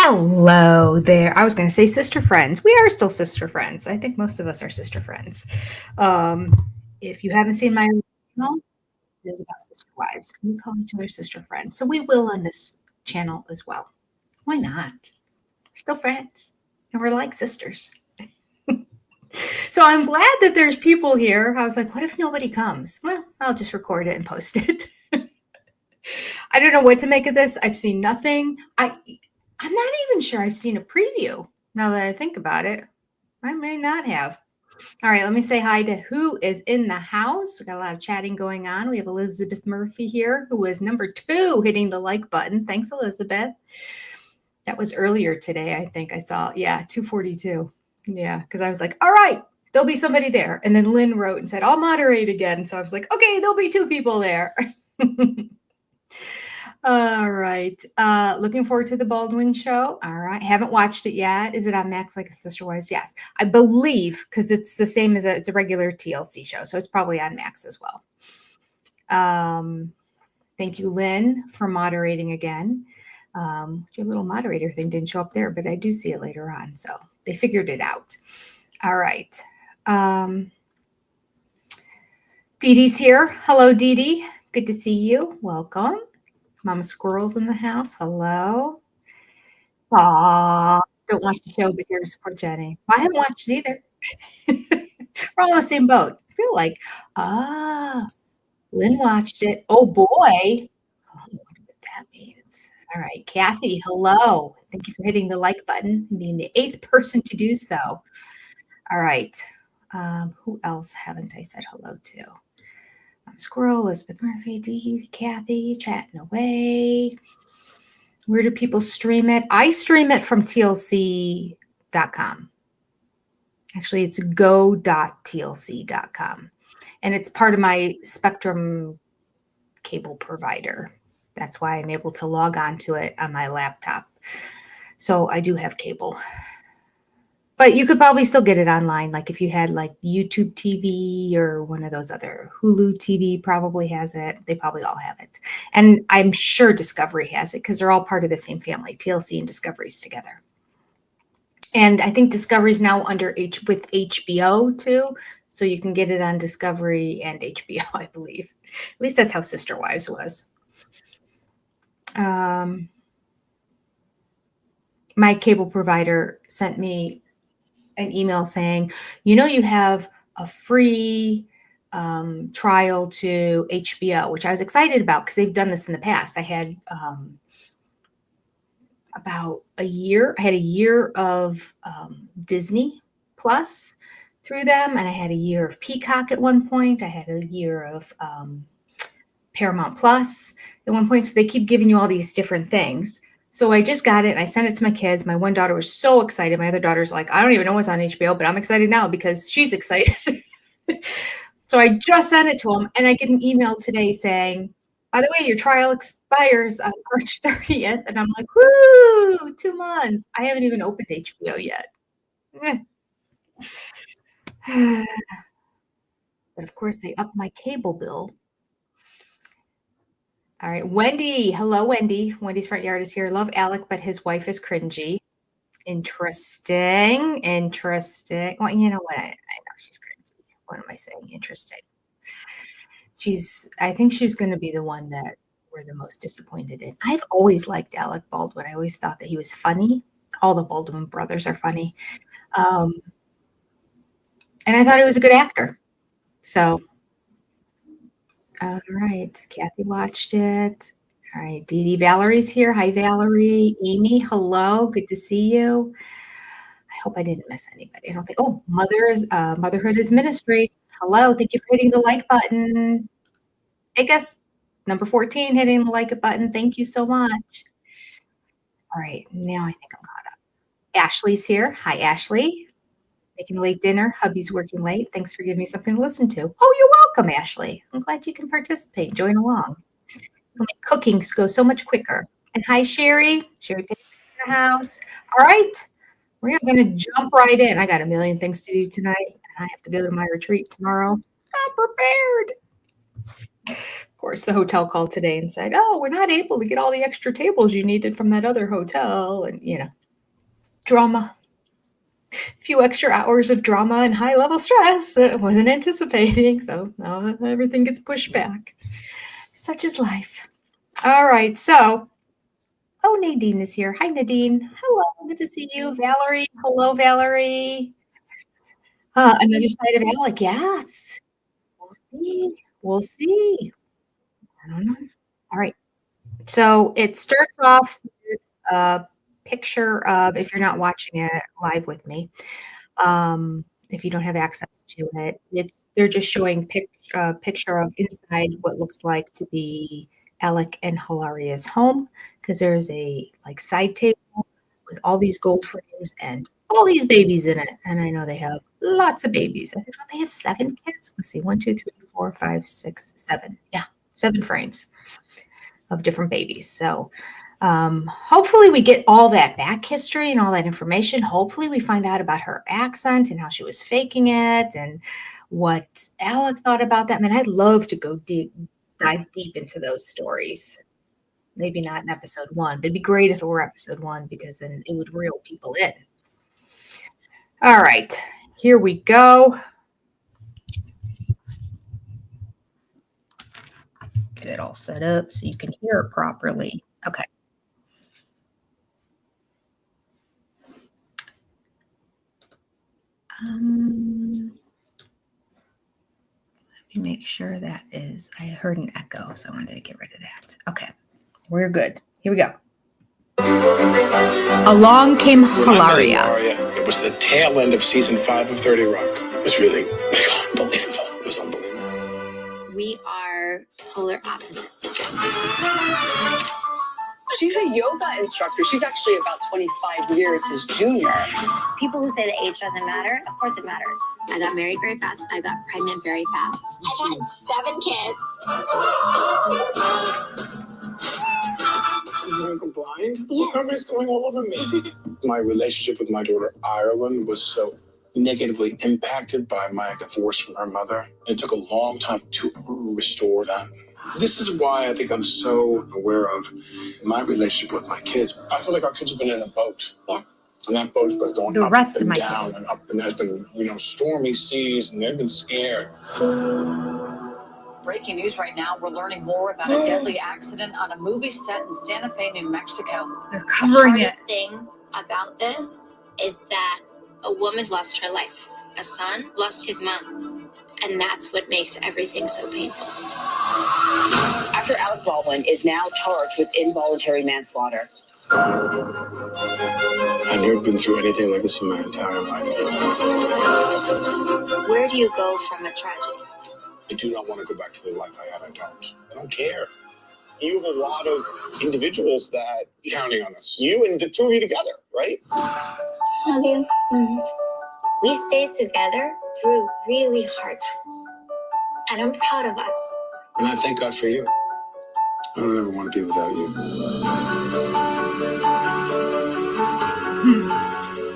Hello there. I was going to say sister friends. We are still sister friends. I think most of us are sister friends. If you haven't seen my channel, it is about sister wives. We call each other sister friends. So we will on this channel as well. Why not? We're still friends and we're like sisters. So I'm glad that there's people here. I was like, what if nobody comes? Well, I'll just record it and post it. I don't know what to make of this. I've seen nothing. I'm not even sure I've seen a preview now that I think about it. I may not have. All right, let me say hi to who is in the house. We got a lot of chatting going on. We have Elizabeth Murphy here, who is number 2 hitting the like button. Thanks, Elizabeth. That was earlier today, I think I saw. Yeah, 2:42. Yeah, because I was like, all right, there'll be somebody there. And then Lynn wrote and said, I'll moderate again. So I was like, okay, there'll be 2 people there. All right. Looking forward to the Baldwin show. All right. Haven't watched it yet. Is it on Max like a Sister Wives? Yes. I believe because it's the same as it's a regular TLC show. So it's probably on Max as well. Thank you, Lynn, for moderating again. Your little moderator thing didn't show up there, but I do see it later on. So they figured it out. All right. Dee Dee's here. Hello, Dee Dee. Good to see you. Welcome. Mama Squirrel's in the house. Hello. Aw, don't watch the show, but here to support Jenny. Well, I haven't watched it either. We're all in the same boat. I feel like, Lynn watched it. Oh, boy. I don't know what that means. All right. Kathy, hello. Thank you for hitting the like button and being the 8th person to do so. All right. Who else haven't I said hello to? Squirrel, Elizabeth Murphy, Dee, Kathy, chatting away. Where do people stream it? I stream it from tlc.com. Actually, it's go.tlc.com. And it's part of my Spectrum cable provider. That's why I'm able to log on to it on my laptop. So I do have cable. But you could probably still get it online. Like if you had like YouTube TV or one of those other, Hulu TV probably has it. They probably all have it. And I'm sure Discovery has it because they're all part of the same family. TLC and Discovery's together. And I think Discovery's now with HBO too. So you can get it on Discovery and HBO, I believe. At least that's how Sister Wives was. My cable provider sent me an email saying, you have a free trial to HBO, which I was excited about because they've done this in the past. I had about a year. I had a year of Disney Plus through them, and I had a year of Peacock at one point. I had a year of Paramount Plus at one point. So they keep giving you all these different things. So I just got it and I sent it to my kids. My one daughter was so excited. My other daughter's like, I don't even know what's on HBO, but I'm excited now because she's excited. So I just sent it to them and I get an email today saying, by the way, your trial expires on March 30th. And I'm like, woo, 2 months. I haven't even opened HBO yet. But of course, they upped my cable bill. All right, Wendy. Hello, Wendy. Wendy's front yard is here. Love Alec, but his wife is cringy. Interesting. Well, you know what? I know she's cringy. What am I saying? Interesting. I think she's going to be the one that we're the most disappointed in. I've always liked Alec Baldwin. I always thought that he was funny. All the Baldwin brothers are funny. And I thought he was a good actor. So, all right. Kathy watched it. All right. Dee Dee, Valerie's here. Hi, Valerie. Amy, hello. Good to see you. I hope I didn't miss anybody. I don't think. Oh, Motherhood is Ministry. Hello. Thank you for hitting the like button. I guess number 14 hitting the like button. Thank you so much. All right. Now I think I'm caught up. Ashley's here. Hi, Ashley. Making a late dinner. Hubby's working late. Thanks for giving me something to listen to. Oh, you're welcome, Ashley. I'm glad you can participate. Join along. It'll make cooking go so much quicker. And hi, Sherry. Sherry Pay's in the house. All right. We're going to jump right in. I got a million things to do tonight. And I have to go to my retreat tomorrow. I'm prepared. Of course, the hotel called today and said, "Oh, we're not able to get all the extra tables you needed from that other hotel." And, drama. A few extra hours of drama and high level stress that I wasn't anticipating. So now everything gets pushed back. Such is life. All right. So, oh, Nadine is here. Hi, Nadine. Hello. Good to see you. Valerie. Hello, Valerie. Another side of Alec. Yes. We'll see. We'll see. I don't know. All right. So it starts off with a picture of, if you're not watching it live with me, if you don't have access to it, they're just showing picture of inside what looks like to be Alec and Hilaria's home, because there's a like side table with all these gold frames and all these babies in it. And I know they have lots of babies. I think they have 7 kids. Let's see, 1, 2, 3, 4, 5, 6, 7. Yeah, 7 frames of different babies. So hopefully we get all that back history and all that information. Hopefully we find out about her accent and how she was faking it and what Alec thought about that. Man, I'd love to go dive deep into those stories. Maybe not in episode 1, but it'd be great if it were episode 1, because then it would reel people in. All right, here we go. Get it all set up so you can hear it properly. Okay. Let me make sure that is, I heard an echo, so I wanted to get rid of that. Okay, we're good. Here we go. Along came Hilaria. It was the tail end of season 5 of 30 Rock. It was really unbelievable. It was unbelievable. We are polar opposites. She's a yoga instructor. She's actually about 25 years his junior. People who say that age doesn't matter, of course it matters. I got married very fast. I got pregnant very fast. I've had 7 kids. You think I'm blind? Yes. Everybody's going all over me. My relationship with my daughter, Ireland, was so negatively impacted by my divorce from her mother. It took a long time to restore that. This is why I think I'm so aware of my relationship with my kids. I feel like our kids have been in a boat. Yeah. And that boat's been going The up rest of and my down kids. and up, and there's been, stormy seas, and they've been scared. Breaking news right now, we're learning more about a deadly accident on a movie set in Santa Fe, New Mexico. They're The covering it. hardest thing about this is that a woman lost her life. A son lost his mom. And that's what makes everything so painful. Actor Alec Baldwin is now charged with involuntary manslaughter. I've never been through anything like this in my entire life. Where do you go from a tragedy? I do not want to go back to the life I had. I don't care. You have a lot of individuals that counting on us. You and the two of you together, right? Love you. We stayed together through really hard times. And I'm proud of us. And I thank God for you. I don't ever want to be without you.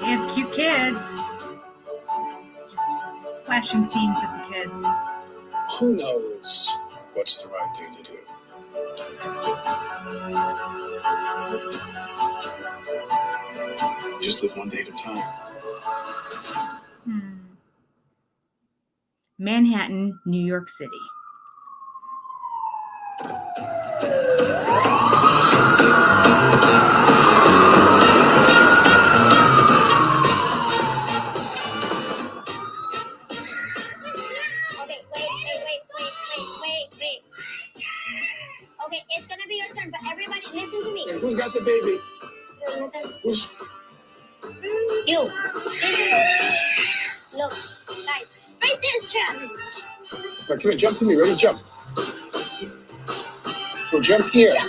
They have cute kids. Just flashing scenes of the kids. Who knows what's the right thing to do? Just live one day at a time. Manhattan, New York City. Okay, wait. Okay, it's gonna be your turn, but everybody listen to me. Hey, who's got the baby? Who's... You. Look, guys, right this challenge. Right, come here, jump to me. Ready, jump. Go jump here. Yeah.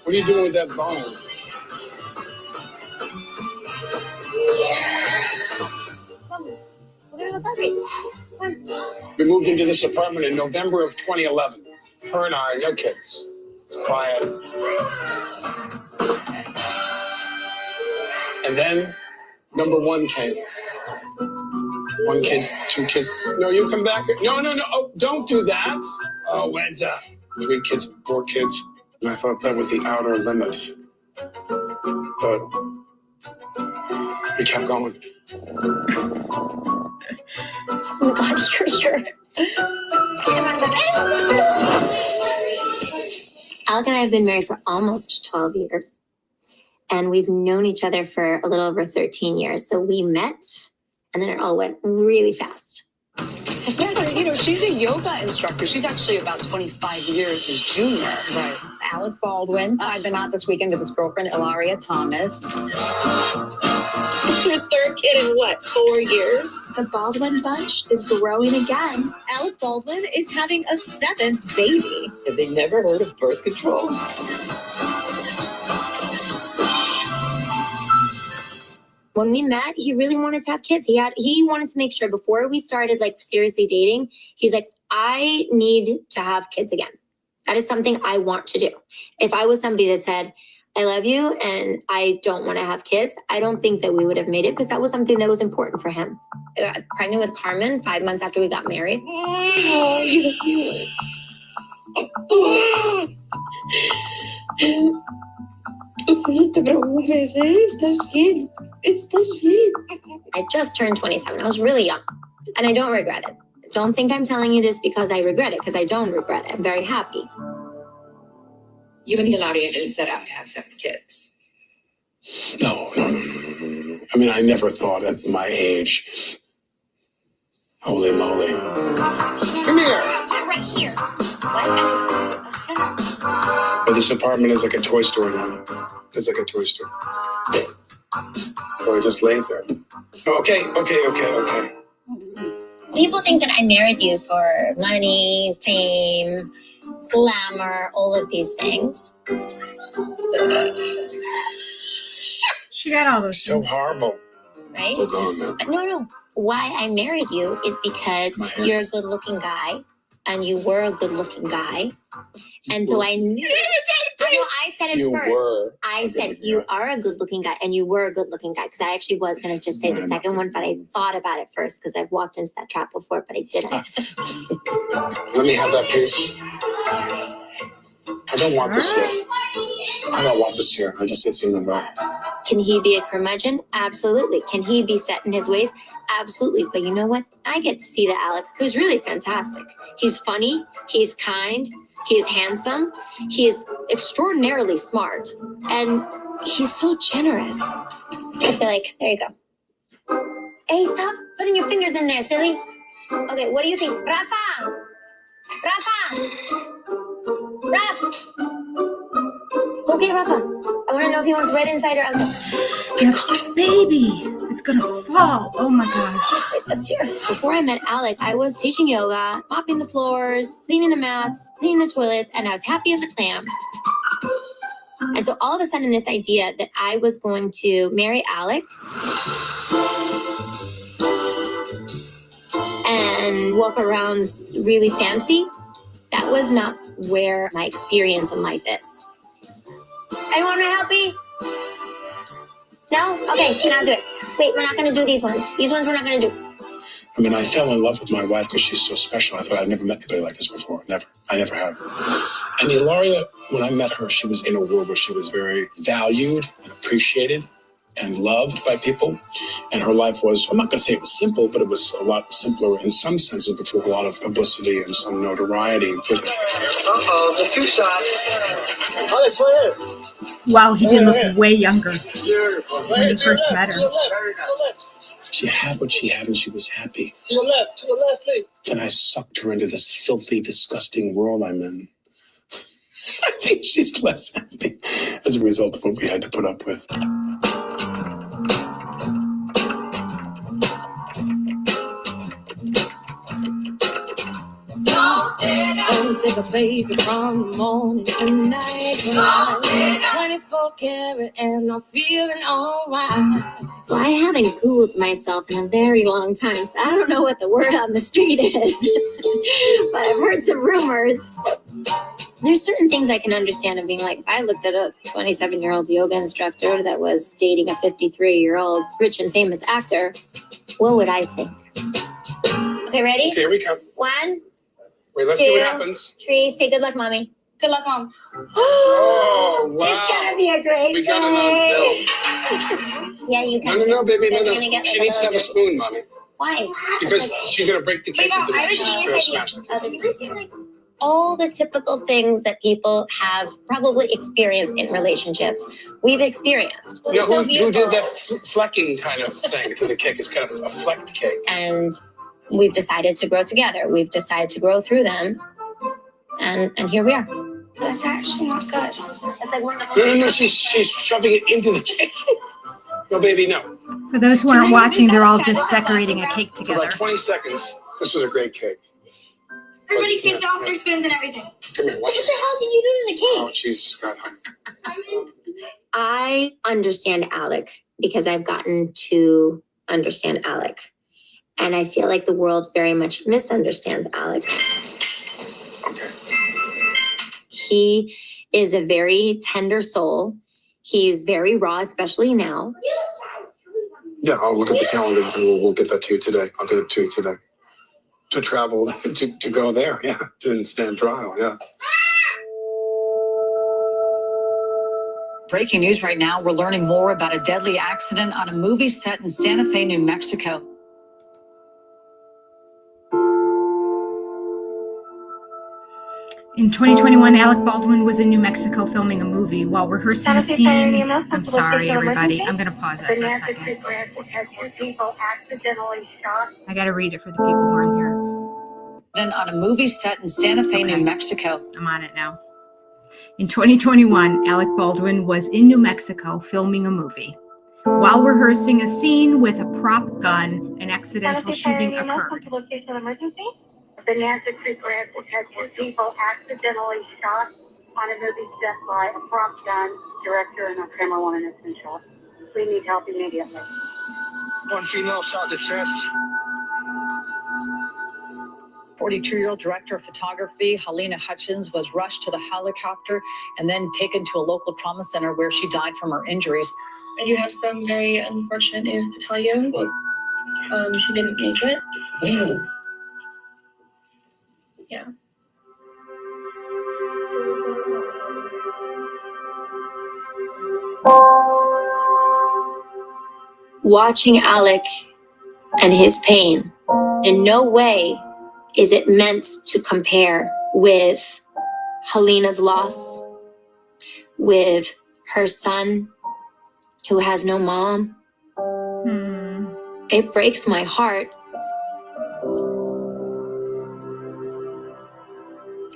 What are you doing with that bone? Come, we're gonna go celebrate. Come. We moved into this apartment in November of 2011. Her and I, no kids. It's quiet. And then, number 1 came. 1 kid, 2 kids. No, you come back. No. Oh, don't do that. Oh, when's up? 3 kids, 4 kids. And I thought that was the outer limit. But we kept going. Oh God, you're here. Alec and I have been married for almost 12 years. And we've known each other for a little over 13 years. So we met, and then it all went really fast. Yes, you know, she's a yoga instructor. She's actually about 25 years his junior. Right. Alec Baldwin. I've been out this weekend with his girlfriend, Hilaria Thomas. It's your 3rd kid in what, 4 years? The Baldwin bunch is growing again. Alec Baldwin is having a 7th baby. Have they never heard of birth control? When we met, he really wanted to have kids. He wanted to make sure before we started like seriously dating, he's like, I need to have kids again. That is something I want to do. If I was somebody that said, I love you and I don't want to have kids, I don't think that we would have made it because that was something that was important for him. I got pregnant with Carmen 5 months after we got married. Oh, you. No te preocupes, estás bien. Estás bien. I just turned 27. I was really young and I don't regret it. Don't think I'm telling you this because I regret it, because I don't regret it. I'm very happy. You and Hilaria didn't set out to have 7 kids. No. I mean, I never thought at my age. Holy moly. Come here. Right here. What? But this apartment is like a toy store now. It's like a toy store. So it just lays there. Okay. People think that I married you for money, fame, glamour, all of these things. She got all those So things. horrible. Right? We're gone now. But no. Why I married you is because you're a good-looking guy, and you were a good-looking guy. And so I knew. I said it You first. were. I said you are a good-looking guy, and you were a good-looking guy. Because I actually was going to just say the second one, but I thought about it first because I've walked into that trap before, but I didn't. Let me have that piece. I don't want this here. I don't want this here. I just it's in the way. Can he be a curmudgeon? Absolutely. Can he be set in his ways? Absolutely. But you know what? I get to see the Alec who's really fantastic. He's funny. He's kind. He's handsome. He is extraordinarily smart. And he's so generous. I feel like, there you go. Hey, stop putting your fingers in there, silly. Okay, what do you think? Rafa! Okay, Rafa. I want to know if he wants red inside or outside. Yeah, baby, it's gonna fall. Oh my gosh. Just like this here. Before I met Alec, I was teaching yoga, mopping the floors, cleaning the mats, cleaning the toilets, and I was happy as a clam. And so all of a sudden, this idea that I was going to marry Alec and walk around really fancy, that was not where my experience in life is. Anyone want to help me? No? Okay, can I do it? Wait, we're not going to do these ones. These ones we're not going to do. I mean, I fell in love with my wife because she's so special. I thought I'd never met anybody like this before. Never. I never have. And Hilaria, when I met her, she was in a world where she was very valued and appreciated and loved by people. And her life was, I'm not going to say it was simple, but it was a lot simpler in some senses before a lot of publicity and some notoriety with it. The 2 shot. Oh, it's right here. Wow, he did look way younger when he first met her. She had what she had and she was happy. To your left, please. And I sucked her into this filthy, disgusting world I'm in. I think she's less happy as a result of what we had to put up with. Don't take a baby from the morning to night. 24 karat and I'm feeling alright. Well, I haven't Googled myself in a very long time, so I don't know what the word on the street is. But I've heard some rumors. There's certain things I can understand of being like, I looked at a 27-year-old yoga instructor that was dating a 53-year-old rich and famous actor. What would I think? Okay, ready? Okay, here we come. 1, Wait, let's 2, see what happens. 3. Say good luck, mommy. Good luck, Mom. Oh, wow. It's gonna be a great We day. got it on film. Yeah, you can. No, baby, no. You're gonna get She like needs to have a little spoon, Mommy. Why? Because she's going to break the cake. Wait, Mom, into I have a she's genius gonna idea. smash the cake. Oh, this is like all the typical things that people have probably experienced in relationships. We've experienced. You know, It's so who beautiful. did that flecking kind of thing to the cake? It's kind of a flecked cake. And we've decided to grow together. We've decided to grow through them. And here we are. That's actually not good. It's like one of the most No, she's shoving it into the cake. No, baby, no. For those who aren't watching, they're all just decorating a cake For together. about 20 seconds, this was a great cake. Everybody take off their spoons and everything. Come here, watch What the hell did you do to the Oh, cake? Jesus, God, honey. I understand Alec because I've gotten to understand Alec. And I feel like the world very much misunderstands Alec. Okay. He is a very tender soul. He's very raw, especially now. Yeah, I'll look at the calendar and we'll get that to you today. I'll get it to you today. To travel, to go there, yeah. To stand trial, yeah. Breaking news right now. We're learning more about a deadly accident on a movie set in Santa Fe, New Mexico. In 2021, Alec Baldwin was in New Mexico filming a movie while rehearsing a scene. I'm sorry, everybody. I'm going to pause that for a second. I got to read it for the people who aren't here. On a movie set in Santa Fe, New Mexico. I'm on it now. In 2021, Alec Baldwin was in New Mexico filming a movie. While rehearsing a scene with a prop gun, an accidental shooting occurred. The Nancy Creek Ranch had 2 people accidentally shot on a movie set by a prop gun. Director and a camerawoman has been shot. We need help immediately. 1 female shot in the chest. 42-year-old director of photography, Helena Hutchins, was rushed to the helicopter and then taken to a local trauma center where she died from her injuries. I do have some very unfortunate news to tell you. She didn't make it. Yeah. Watching Alec and his pain, in no way is it meant to compare with Helena's loss, with her son who has no mom. It breaks my heart.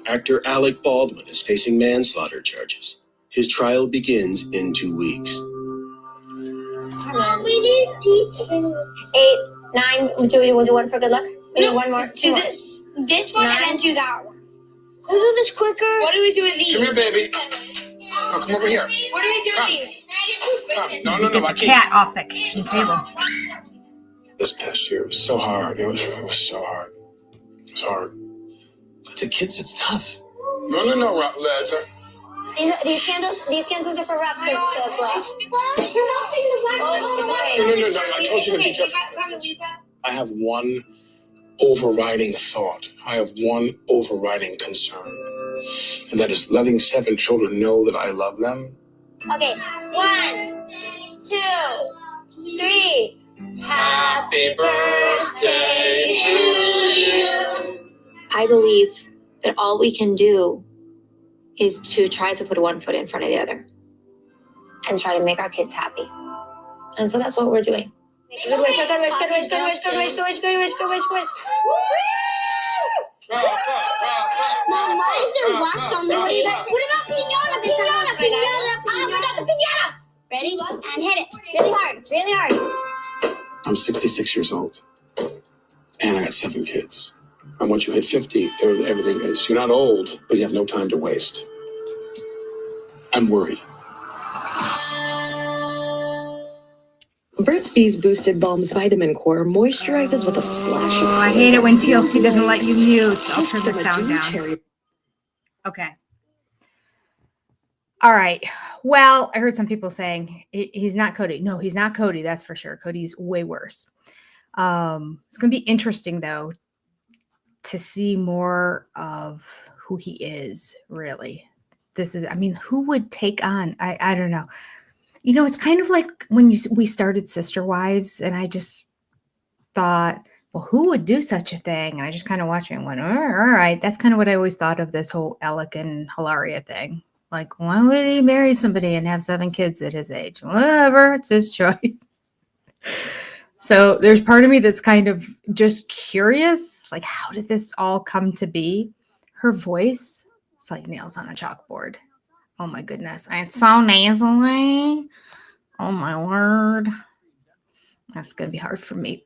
Actor Alec Baldwin is facing manslaughter charges. His trial begins in 2 weeks. We need these 8, 9. Do we do one for good luck? We do one more. Do this one 9. and then do that one. We'll do this quicker. What do we do with these? Come here, baby. Oh, come over here. What do we do with these? No, I Get the can't. cat off that kitchen table. This past year was so hard. It was so hard. It was hard. But the kids, it's tough. No, Rob. These candles are for Rob to blow. You're melting the wax. No, I told you to be careful. I have one overriding thought. I have one overriding concern. And that is letting 7 children know that I love them. Okay, 1, 2, 3. Happy birthday to you. I believe that all we can do is to try to put one foot in front of the other and try to make our kids happy. And so that's what we're doing. Good wish, good wish, good wish, good wish, good wish, good wish, good wish, good wish, good wish. Mom, why is there wax on the cake? What about pinata? Pinata. We got the pinata. Ready? And hit it. Really hard, really hard. I'm 66 years old. And I got 7 kids. And once you hit 50, everything is. You're not old, but you have no time to waste. I'm worried. Burt's Bees Boosted Balm's Vitamin Core moisturizes with a splash of I hate it when TLC doesn't let you mute. I'll turn the sound down. Okay. All right. Well, I heard some people saying he's not Cody. No, he's not Cody. That's for sure. Cody's way worse. It's going to be interesting, though, to see more of who he is, really. Who would take on? I don't know. It's kind of like when we started Sister Wives, and I just thought, well, who would do such a thing? And I just kind of watched it and went, all right. That's kind of what I always thought of this whole Alec and Hilaria thing. Like, why would he marry somebody and have 7 kids at his age? Whatever, it's his choice. So there's part of me that's kind of just curious, like, how did this all come to be? Her voice, it's like nails on a chalkboard. Oh my goodness. It's so nasally. Oh my word. That's going to be hard for me.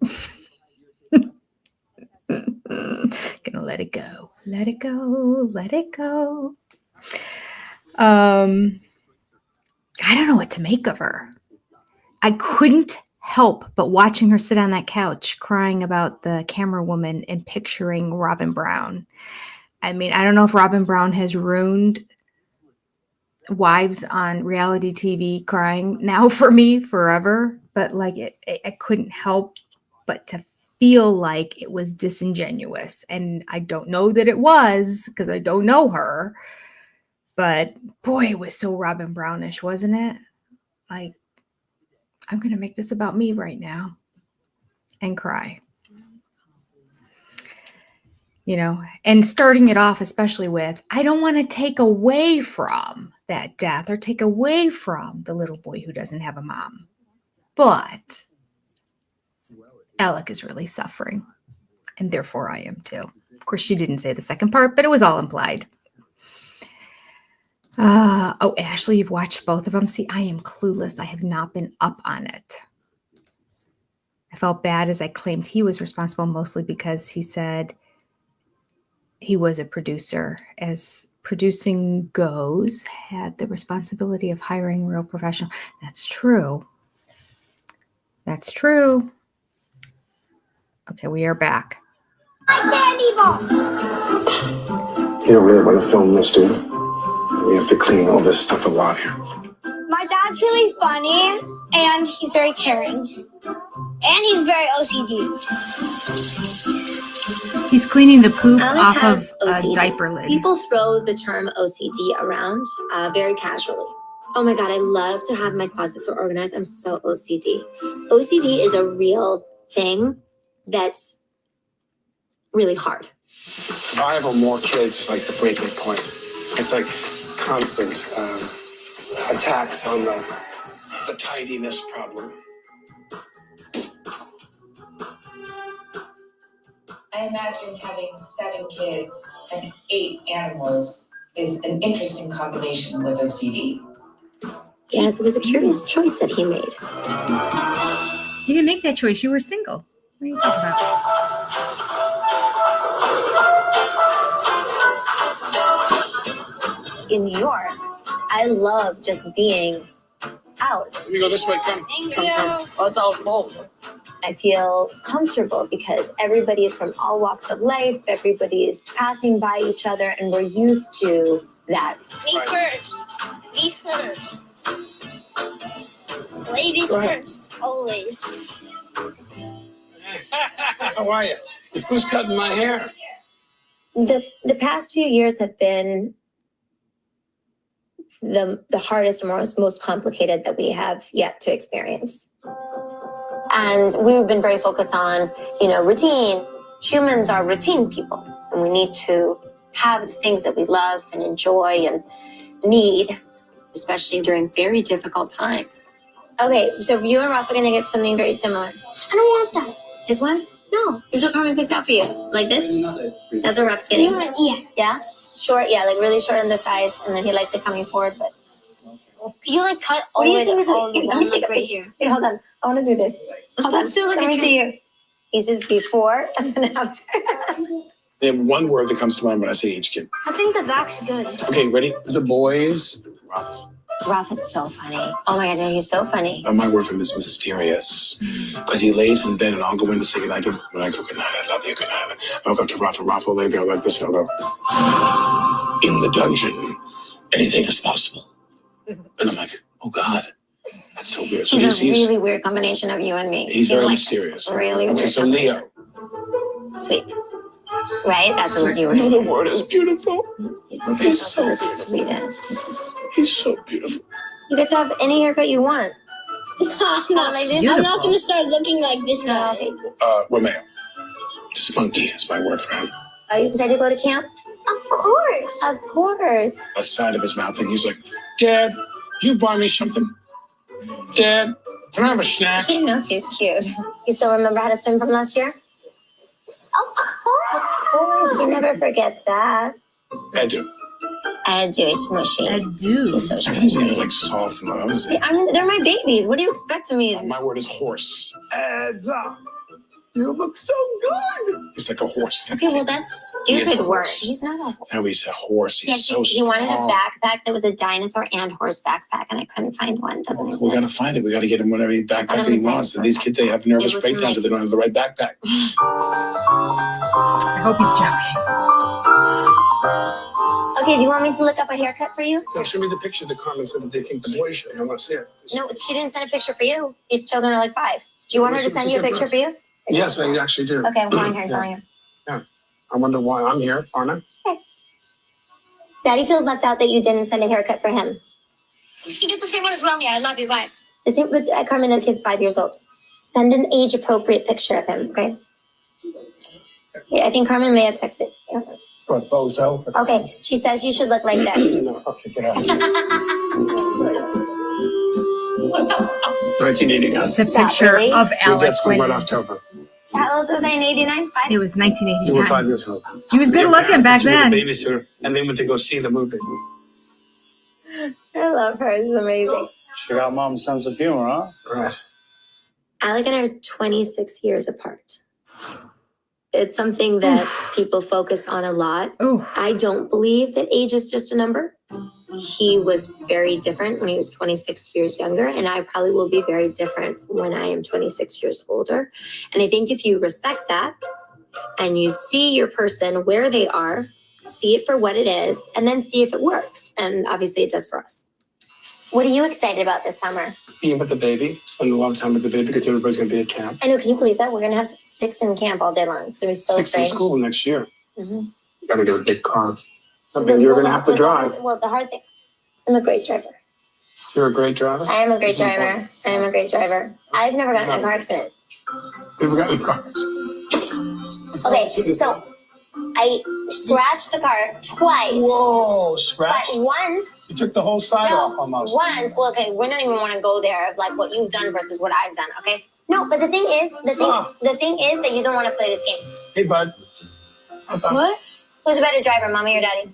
Gonna let it go. Let it go. Let it go. I don't know what to make of her. I couldn't help but watching her sit on that couch crying about the camera woman and picturing Robin Brown. I don't know if Robin Brown has ruined wives on reality TV crying now for me forever, but I couldn't help but to feel like it was disingenuous. And I don't know that it was because I don't know her, but boy, it was so Robin Brownish, wasn't it? Like, I'm going to make this about me right now and cry. And starting it off, especially with, I don't want to take away from that death or take away from the little boy who doesn't have a mom. But Alec is really suffering, and therefore I am too. Of course, she didn't say the second part, but it was all implied. Ashley, you've watched both of them. See, I am clueless. I have not been up on it. I felt bad as I claimed he was responsible, mostly because he said he was a producer. As producing goes, had the responsibility of hiring real professionals. That's true. That's true. Okay, we are back. My candy bar! You don't really want to film this, do you? We have to clean all this stuff up out here. My dad's really funny, and he's very caring. And he's very OCD. He's cleaning the poop Alec off has of a OCD. diaper lid. People throw the term OCD around very casually. Oh my God, I love to have my closet so organized. I'm so OCD. OCD is a real thing that's really hard. 5 or more kids is like the breaking point. It's like constant attacks on the tidiness problem. I imagine having 7 kids and 8 animals is an interesting combination with OCD. Yes, it was a curious choice that he made. You didn't make that choice. You were single. What are you talking about? In New York, I love just being out. Let me go this way. Come. What's all full? I feel comfortable because everybody is from all walks of life. Everybody is passing by each other, and we're used to that. Me first. Me first. Ladies first. Always. How are you? It's who's cutting my hair? The past few years have been the hardest and most complicated that we have yet to experience. And we've been very focused on, routine. Humans are routine people, and we need to have the things that we love and enjoy and need, especially during very difficult times. Okay, so you and Ralph are gonna get something very similar. I don't want that. This one? No. This is what Carmen picked out for you. Like this? That's what Ralph's getting. Yeah. Yeah? Short, yeah, like really short on the sides, and then he likes it coming forward, but... Could you cut What do you think is all it? Let me take a picture. Wait, hold on. I want to do this. Hold on. Let's do like Let a me see you. This is before and then after. They have one word that comes to mind when I say each kid. I think the back's good. Okay, ready? The boys. Rough. Ralph is so funny. Oh my God, no, he's so funny. My word for him is mysterious. Because he lays in bed and I'll go in to say goodnight to him. When I go, good night, I love you, good night. I'll go to Ralph and Ralph will lay there like this and I'll go, in the dungeon, anything is possible. And I'm like, oh God, that's so weird. So He's a really weird combination of you and me. He's very like mysterious. Really okay, weird. so Leo. Sweet. Right? That's what you were The saying. word is beautiful. He's so the beautiful. sweetest. He's so beautiful. You get to have any haircut you want. Not like this. I'm not gonna start looking like this now. Okay. Romeo. Spunky is my word for him. Are you excited to go to camp? Of course. Of course. The side of his mouth, and he's like, Dad, you buy me something? Dad, can I have a snack? He knows he's cute. You still remember how to swim from last year? Of course. Of course. You never forget that. I do. I do. He's smushy. I do. He's so Everything is smushy. like soft and what is it? They're my babies. What do you expect of me? My word is horse. Adds up. You look so good. He's like a horse. Okay, well, that's He is a stupid word. horse. He's not a horse. No, he's a horse. He's Yeah, so he strong. wanted a backpack that was a dinosaur and horse backpack, and I couldn't find one. It doesn't exist. We gotta find it. We gotta get him whatever backpack he wants. And these kids, they have nervous It would breakdowns if they don't have the right backpack. I hope he's joking. Okay, do you want me to look up a haircut for you? No, show me the picture that Carmen said that they think the boys should. I want to see it. No, she didn't send a picture for you. These children are like 5. Do you want her to send you a picture for you? Yes, I actually do. Okay, I'm calling her and telling her. Yeah. I wonder why I'm here, aren't I? Okay. Daddy feels left out that you didn't send a haircut for him. You get the same one as Romeo. I love you. Bye. The same with Carmen, this kid's 5 years old. Send an age-appropriate picture of him, okay? Yeah, I think Carmen may have texted. Yeah. What, bozo? Okay, she says you should look like this. No, okay, get out. 1989. It's a picture really? of Alec That's from when Red October. How old was I in 89? 5? it was You were 1989. 5 years old. He was good looking back then. Babysitter, and they went to go see the movie. I love her. She's amazing. She got mom's sense of humor, huh? Right. Alec and I are 26 years apart. It's something that people focus on a lot. Oh, I don't believe that age is just a number. He was very different when he was 26 years younger, and I probably will be very different when I am 26 years older. And I think if you respect that and you see your person where they are, see it for what it is, and then see if it works. And obviously it does for us. What are you excited about this summer? Being with the baby, spending a lot of time with the baby because everybody's going to be at camp. I know, can you believe that? We're going to have 6 in camp all day long. It's going to be so 6 strange. in school next year. Mm-hmm. Got to get a big car. Something you're going to have to drive. Well, the hard thing, I'm a great driver. You're a great driver? I am a great This is driver. important. I am a great driver. I've never gotten in a car accident. Never got in cars. Okay, so I scratched the car twice. Whoa, But scratch. once, You took the whole side off no, almost. once, well, okay, we don't even want to go there of like what you've done versus what I've done, okay? No, but the thing is that you don't want to play this game. Hey, bud. What? Who's a better driver, mommy or daddy?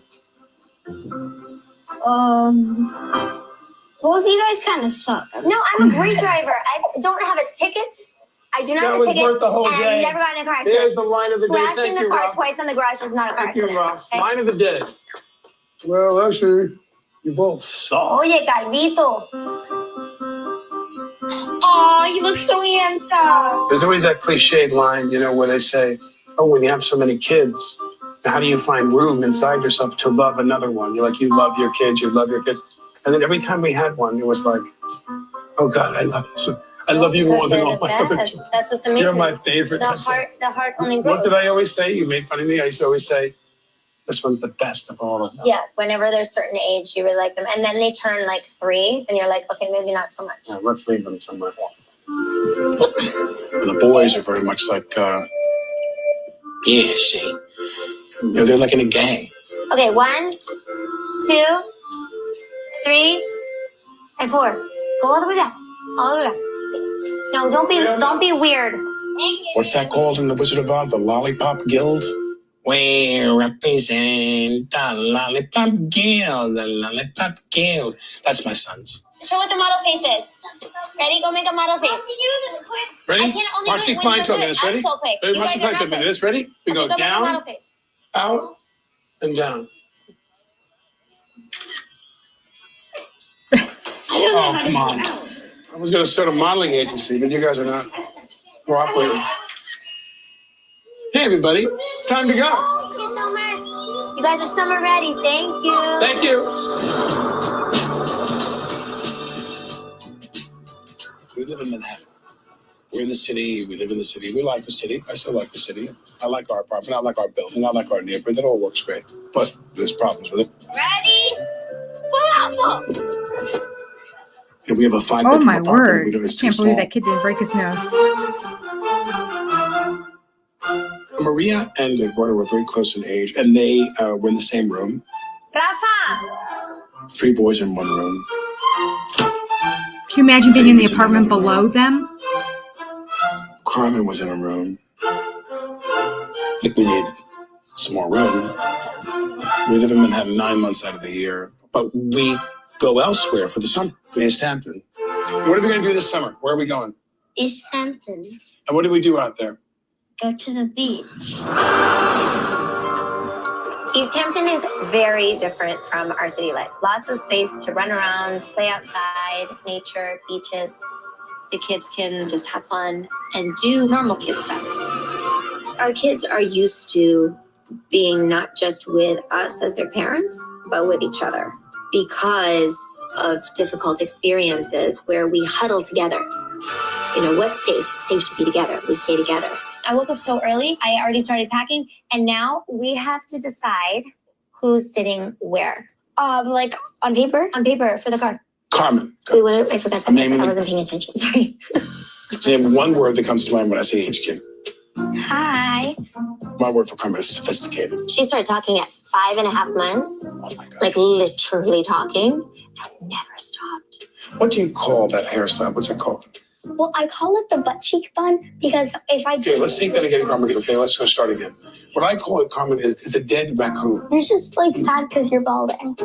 Both of you guys kind of suck. No, I'm a great driver. I don't have a ticket. I do not have a ticket. worth the whole and day. I've never gotten in a car accident. There's the line of the day. Scratching Thank the you, car Rob. twice in the garage is not a car Thank you, accident. Rob. Okay? Line of the day. Well, actually, you both suck. Oye, Calvito. Oh, you look so handsome. There's always that cliched line, you know, where they say, oh, when you have so many kids, how do you find room inside yourself to love another one? You're like, you love your kids, you love your kids. And then every time we had one, it was like, oh, God, I love you. So I love you more Because than they're all the my other best. children. That's what's amazing. You're my favorite. The That's it. heart only grows. What did I always say? You made fun of me. I used to always say, this one's the best of all of them. Yeah, whenever they're a certain age, you really like them. And then they turn like 3, and you're like, okay, maybe not so much. Yeah, let's leave them somewhere. The boys are very much like, yeah, see. You know, they're like in a gang. Okay, 1, 2, 3, and 4. Go all the way down. All the way down. No, don't be weird. What's that called in the Wizard of Oz? The Lollipop Guild? We represent the Lollipop Guild, the Lollipop Guild. That's my son's. Show what the model face is. Ready? Go make a model face. Can you do this quick? Ready? I can only Marcy do it when Klein you told me do it. this. Ready? I'm so quick. Ready? You Marcy guys are Klein told me not this. Ready? We Okay, go go make a model down, face. out, and down. Oh, come on. I was going to start a modeling agency, but you guys are not cooperating. Hey, everybody. It's time to go. Thank you so much. You guys are summer ready. Thank you. Thank you. We live in Manhattan. We're in the city. We live in the city. We like the city. I still like the city. I like our apartment. I like our building. I like our neighborhood. It all works great. But there's problems with it. Ready? Falafel. And we have a 5-bedroom Oh my apartment. word! We know I it's too can't believe small. that kid didn't break his nose. Maria and Eduardo were very close in age, and they were in the same room. Rafa. 3 boys in 1 room. Can you imagine being in the Babies in apartment another below room. them? Carmen was in a room. I think we need some more room. We live in Manhattan 9 months out of the year, but we go elsewhere for the summer. East Hampton. What are we going to do this summer? Where are we going? East Hampton. And what do we do out there? Go to the beach. East Hampton is very different from our city life. Lots of space to run around, play outside, nature, beaches. The kids can just have fun and do normal kid stuff. Our kids are used to being not just with us as their parents, but with each other because of difficult experiences where we huddle together. You know, what's safe? It's safe to be together. We stay together. I woke up so early, I already started packing, and now we have to decide who's sitting where. Like on paper? On paper for the car. Carmen. Wait, what? I forgot that. I wasn't paying attention. Sorry. Name one word that comes to mind when I say age kid. Hi. My word for Carmen is sophisticated. She started talking at 5.5 months. Oh my God. Like literally talking. And never stopped. What do you call that hairstyle? What's it called? Well, I call it the butt cheek bun because if I Okay, let's take that again, Carmen. Okay, let's go start again. What I call it, Carmen, is the dead raccoon. You're just like sad because you're balding.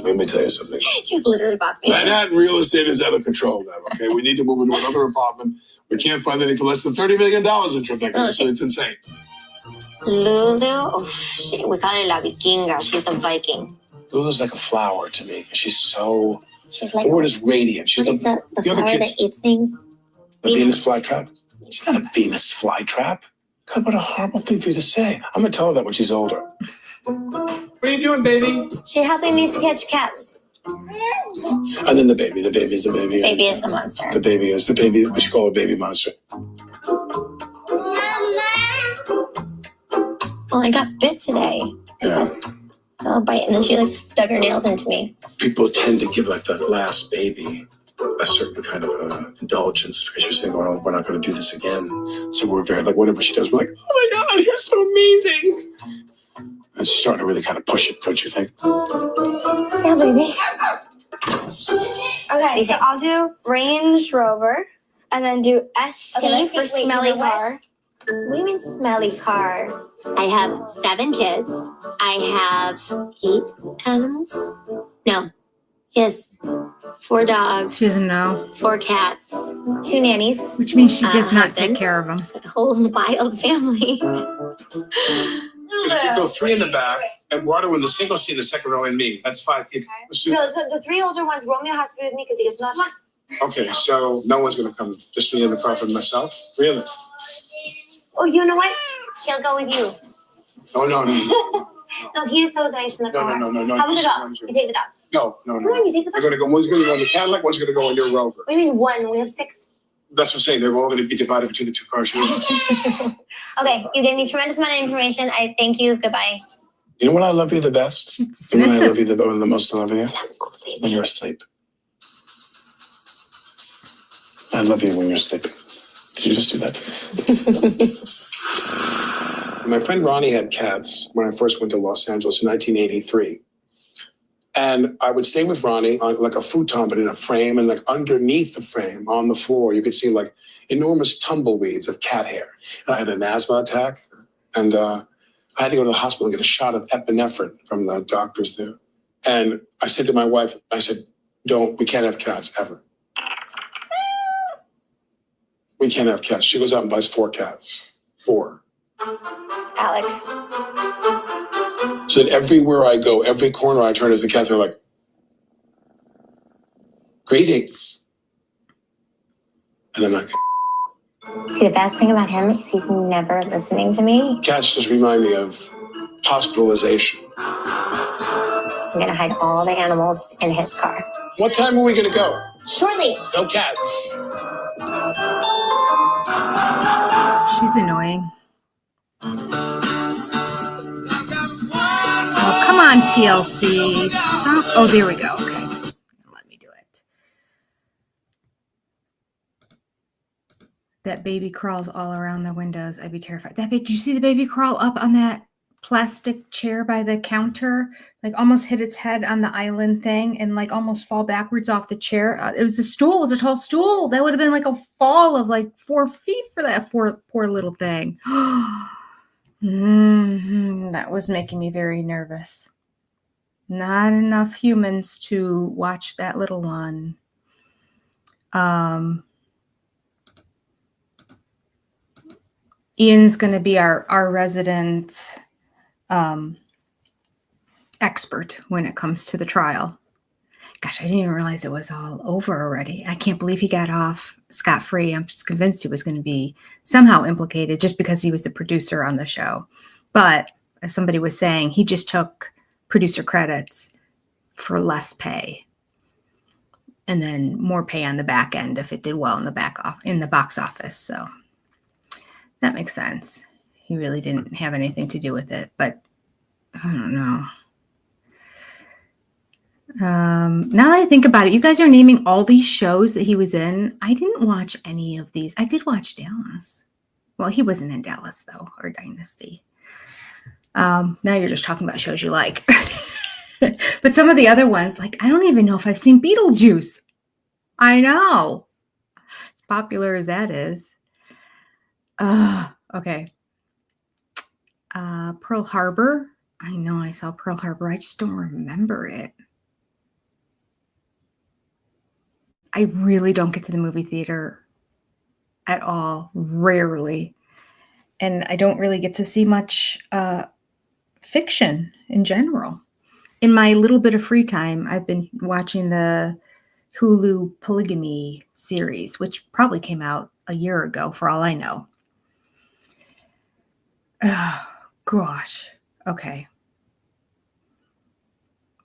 Let me tell you something. She's literally boss me. Manhattan real estate is out of control now, okay? We need to move into another apartment. We can't find anything for less than $30 million in Tribeca, so it's insane. Lulu, oh shit, we call her La Vikinga. She's the Viking. Lulu's like a flower to me. She's so... She's like, the word is radiant. She's what is the you flower that eats things? A Venus flytrap? She's not a Venus flytrap. God, what a horrible thing for you to say. I'm going to tell her that when she's older. What are you doing, baby? She's helping me to catch cats. And then the baby. The baby is the baby. Baby is the monster. The baby is the baby. We should call her baby monster. Well, I got bit today. Yeah. A little bite, and then she like dug her nails into me. People tend to give like that last baby a certain kind of indulgence because you're saying, well, we're not going to do this again. So we're very, like, whatever she does, we're like, oh my God, you're so amazing. And she's starting to really kind of push it, don't you think? Yeah, baby. Okay, so I'll do Range Rover and then do SC for smelly car. What do you mean smelly car? I have 7 kids. I have 8 animals. No. Yes. 4 dogs. She doesn't know. 4 cats. 2 nannies. Which means she does not husband. take care of them. It's a whole wild family. You go 3 in the back, and Eduardo in the single seat, the second row, and me. That's 5 people. No, so the 3 older ones, Romeo has to be with me because he gets nauseous. Okay, so no one's going to come. Just me in the car for myself? Really? Oh, you know what? He'll go with you. No. No, he is so nice in the car. No. How about the dogs? You take the dogs. No. Come on, you take the They're dogs. going to go. One's going to go in the Cadillac. One's going to go in your Rover. What do you mean 1? We have 6. That's what I'm saying. They're all going to be divided between the 2 cars. Okay, you gave me tremendous amount of information. I thank you. Goodbye. You know when I love you the best? She's You know when I love dismissive. you the most I love you? When you're asleep. I love you when you're sleeping. Did you just do that? My friend Ronnie had cats when I first went to Los Angeles in 1983. And I would stay with Ronnie on like a futon, but in a frame, and like underneath the frame on the floor, you could see like enormous tumbleweeds of cat hair. And I had an asthma attack, and I had to go to the hospital and get a shot of epinephrine from the doctors there. And I said to my wife, I said, we can't have cats ever. We can't have cats. She goes out and buys 4 cats. 4. Alec. So that everywhere I go, every corner I turn, as the cats are like, greetings. And then like, See, the best thing about him is he's never listening to me. cats just remind me of hospitalization. I'm going to hide all the animals in his car. What time are we going to go? Shortly. No cats. she's annoying. Oh, come on, TLC. Stop. Oh, there we go. Okay. Let me do it. That baby crawls all around the windows. I'd be terrified. Did you see the baby crawl up on that plastic chair by the counter? Like almost hit its head on the island thing and like almost fall backwards off the chair. It was a stool. It was a tall stool. That would have been like a fall of like 4 feet for that poor little thing. That was making me very nervous. Not enough humans to watch that little one. Ian's going to be our resident expert when it comes to the trial. Gosh, I didn't even realize it was all over already. I can't believe he got off scot-free. I'm just convinced he was going to be somehow implicated just because he was the producer on the show. But as somebody was saying, he just took producer credits for less pay and then more pay on the back end if it did well in the box office. So that makes sense. He really didn't have anything to do with it, but I don't know. Now that I think about it, you guys are naming all these shows that he was in. I didn't watch any of these. I did watch Dallas. Well, he wasn't in Dallas though, or Dynasty. Now you're just talking about shows you like. But some of the other ones, like I don't even know if I've seen Beetlejuice. I know. As popular as that is. Okay. Pearl Harbor. I know I saw Pearl Harbor. I just don't remember it. I really don't get to the movie theater at all, rarely. And I don't really get to see much fiction in general. In my little bit of free time, I've been watching the Hulu Polygamy series, which probably came out a year ago for all I know. Oh, gosh. Okay.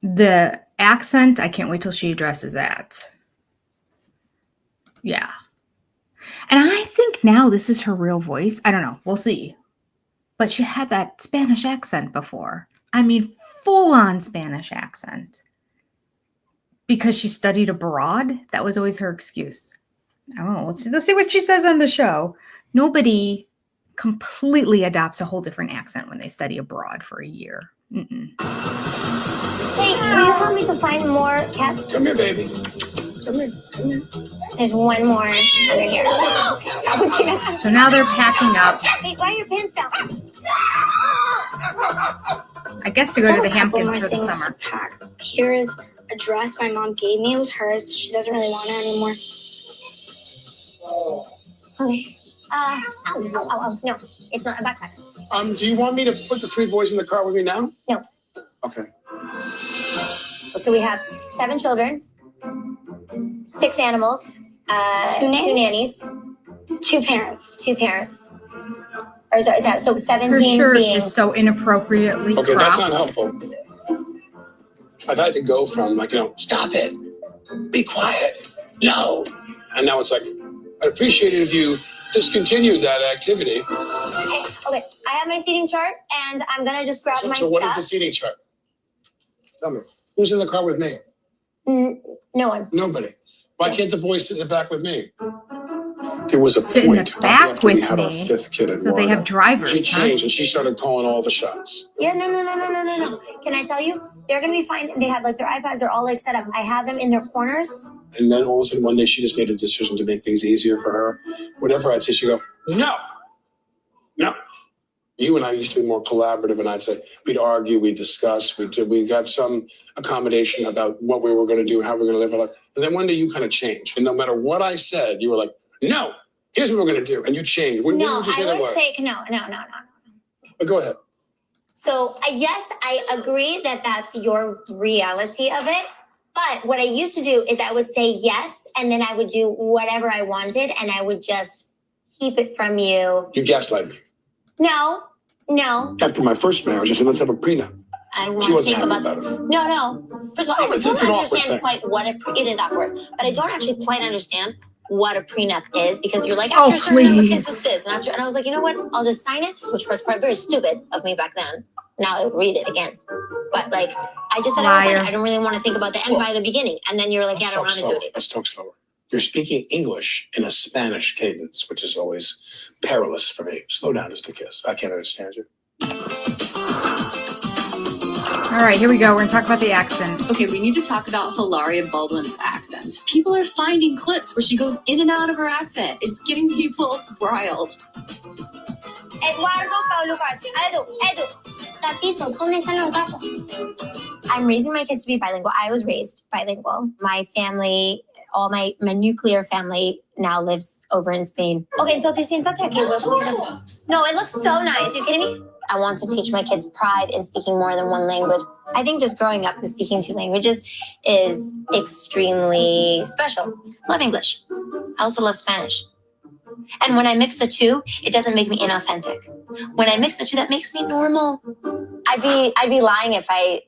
The accent, I can't wait till she addresses that. Yeah. And I think now this is her real voice. I don't know. We'll see. But she had that Spanish accent before. I mean, full-on Spanish accent. Because she studied abroad. That was always her excuse. Oh, let's see what she says on the show. Nobody completely adopts a whole different accent when they study abroad for a year. Mm-mm. Hey, will you help me to find more cats? Come here, baby. Come here. Come here. There's one more under here. So now they're packing up. Hey, why are your pants down? I guess to go to the Hamptons for the things summer. to pack. Here is a dress my mom gave me. It was hers. She doesn't really want it anymore. Okay. No, it's not a backpack. Do you want me to put the 3 boys in the car with me now? No. Okay. So we have 7 children, 6 animals, 2 nannies, 2 parents. 2 parents. Or sorry, so 17 Her shirt beings. is so inappropriately Okay, cropped. that's not helpful. I've had to go from stop it, be quiet, no. And now it's like, I'd appreciate it if you discontinued that activity. Okay, I have my seating chart, and I'm going to just grab my So what is stuff. the seating chart? Tell me, who's in the car with me? No one. Nobody. Why can't the boys sit in the back with me? There was a Sit in the point back after we with had our me. 5th kid at So they have drivers, She changed and she started calling all the shots. Yeah, no. Can I tell you? They're going to be fine. They have their iPads. They're all set up. I have them in their corners. And then all of a sudden one day she just made a decision to make things easier for her. Whatever I'd say, she'd go, no. You and I used to be more collaborative, and I'd say we'd argue, we'd discuss, we got some accommodation about what we were going to do, how we were going to live our life. And then one day you kind of changed. And no matter what I said, you were like, no, here's what we're going to do. And you changed. What No, would you say I that would was? say no. But go ahead. So yes, I agree that that's your reality of it. But what I used to do is I would say yes, and then I would do whatever I wanted, and I would just keep it from you. You gaslight me. No. After my first marriage, I said, let's have a prenup. I want She to wasn't think happy about about it. No. First of all, I It's still an don't awkward understand thing. quite what it is awkward, but I don't actually quite understand what a prenup is because you're like, after a certain number of kids, it's please. this. And I was like, you know what? I'll just sign it, which was probably very stupid of me back then. Now I would read it again. But like, I just said I would sign it. I don't really want to think about the end by the beginning. And then you're like, yeah, I don't want to do it. Let's talk slower. You're speaking English in a Spanish cadence, which is always perilous for me. Slow down just a kiss. I can't understand you. All right, here we go. We're going to talk about the accent. Okay, we need to talk about Hilaria Baldwin's accent. People are finding clips where she goes in and out of her accent. It's getting people riled. Eduardo, Paulo Garcia. Edu. Gatito, ¿dónde están los gatos? I'm raising my kids to be bilingual. I was raised bilingual. My family, all my nuclear family now lives over in Spain. Okay, entonces siéntate aquí. No, it looks so nice. Are you kidding me? I want to teach my kids pride in speaking more than one language. I think just growing up and speaking 2 languages is extremely special. Love English. I also love Spanish. And when I mix the two, it doesn't make me inauthentic. When I mix the two, that makes me normal. I'd be lying if I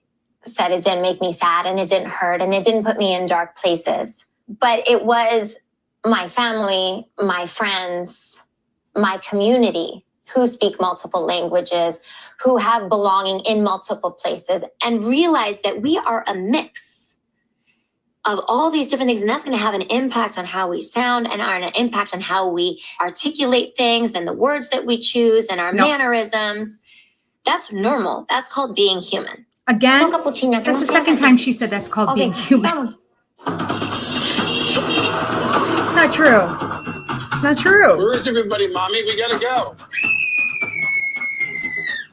said it didn't make me sad and it didn't hurt and it didn't put me in dark places. But it was my family, my friends, my community who speak multiple languages, who have belonging in multiple places, and realize that we are a mix of all these different things. And that's going to have an impact on how we sound and an impact on how we articulate things and the words that we choose and our mannerisms. That's normal. That's called being human. Again, that's the second time she said that's called being human. It's not true. It's not true. Where is everybody, Mommy? We gotta go.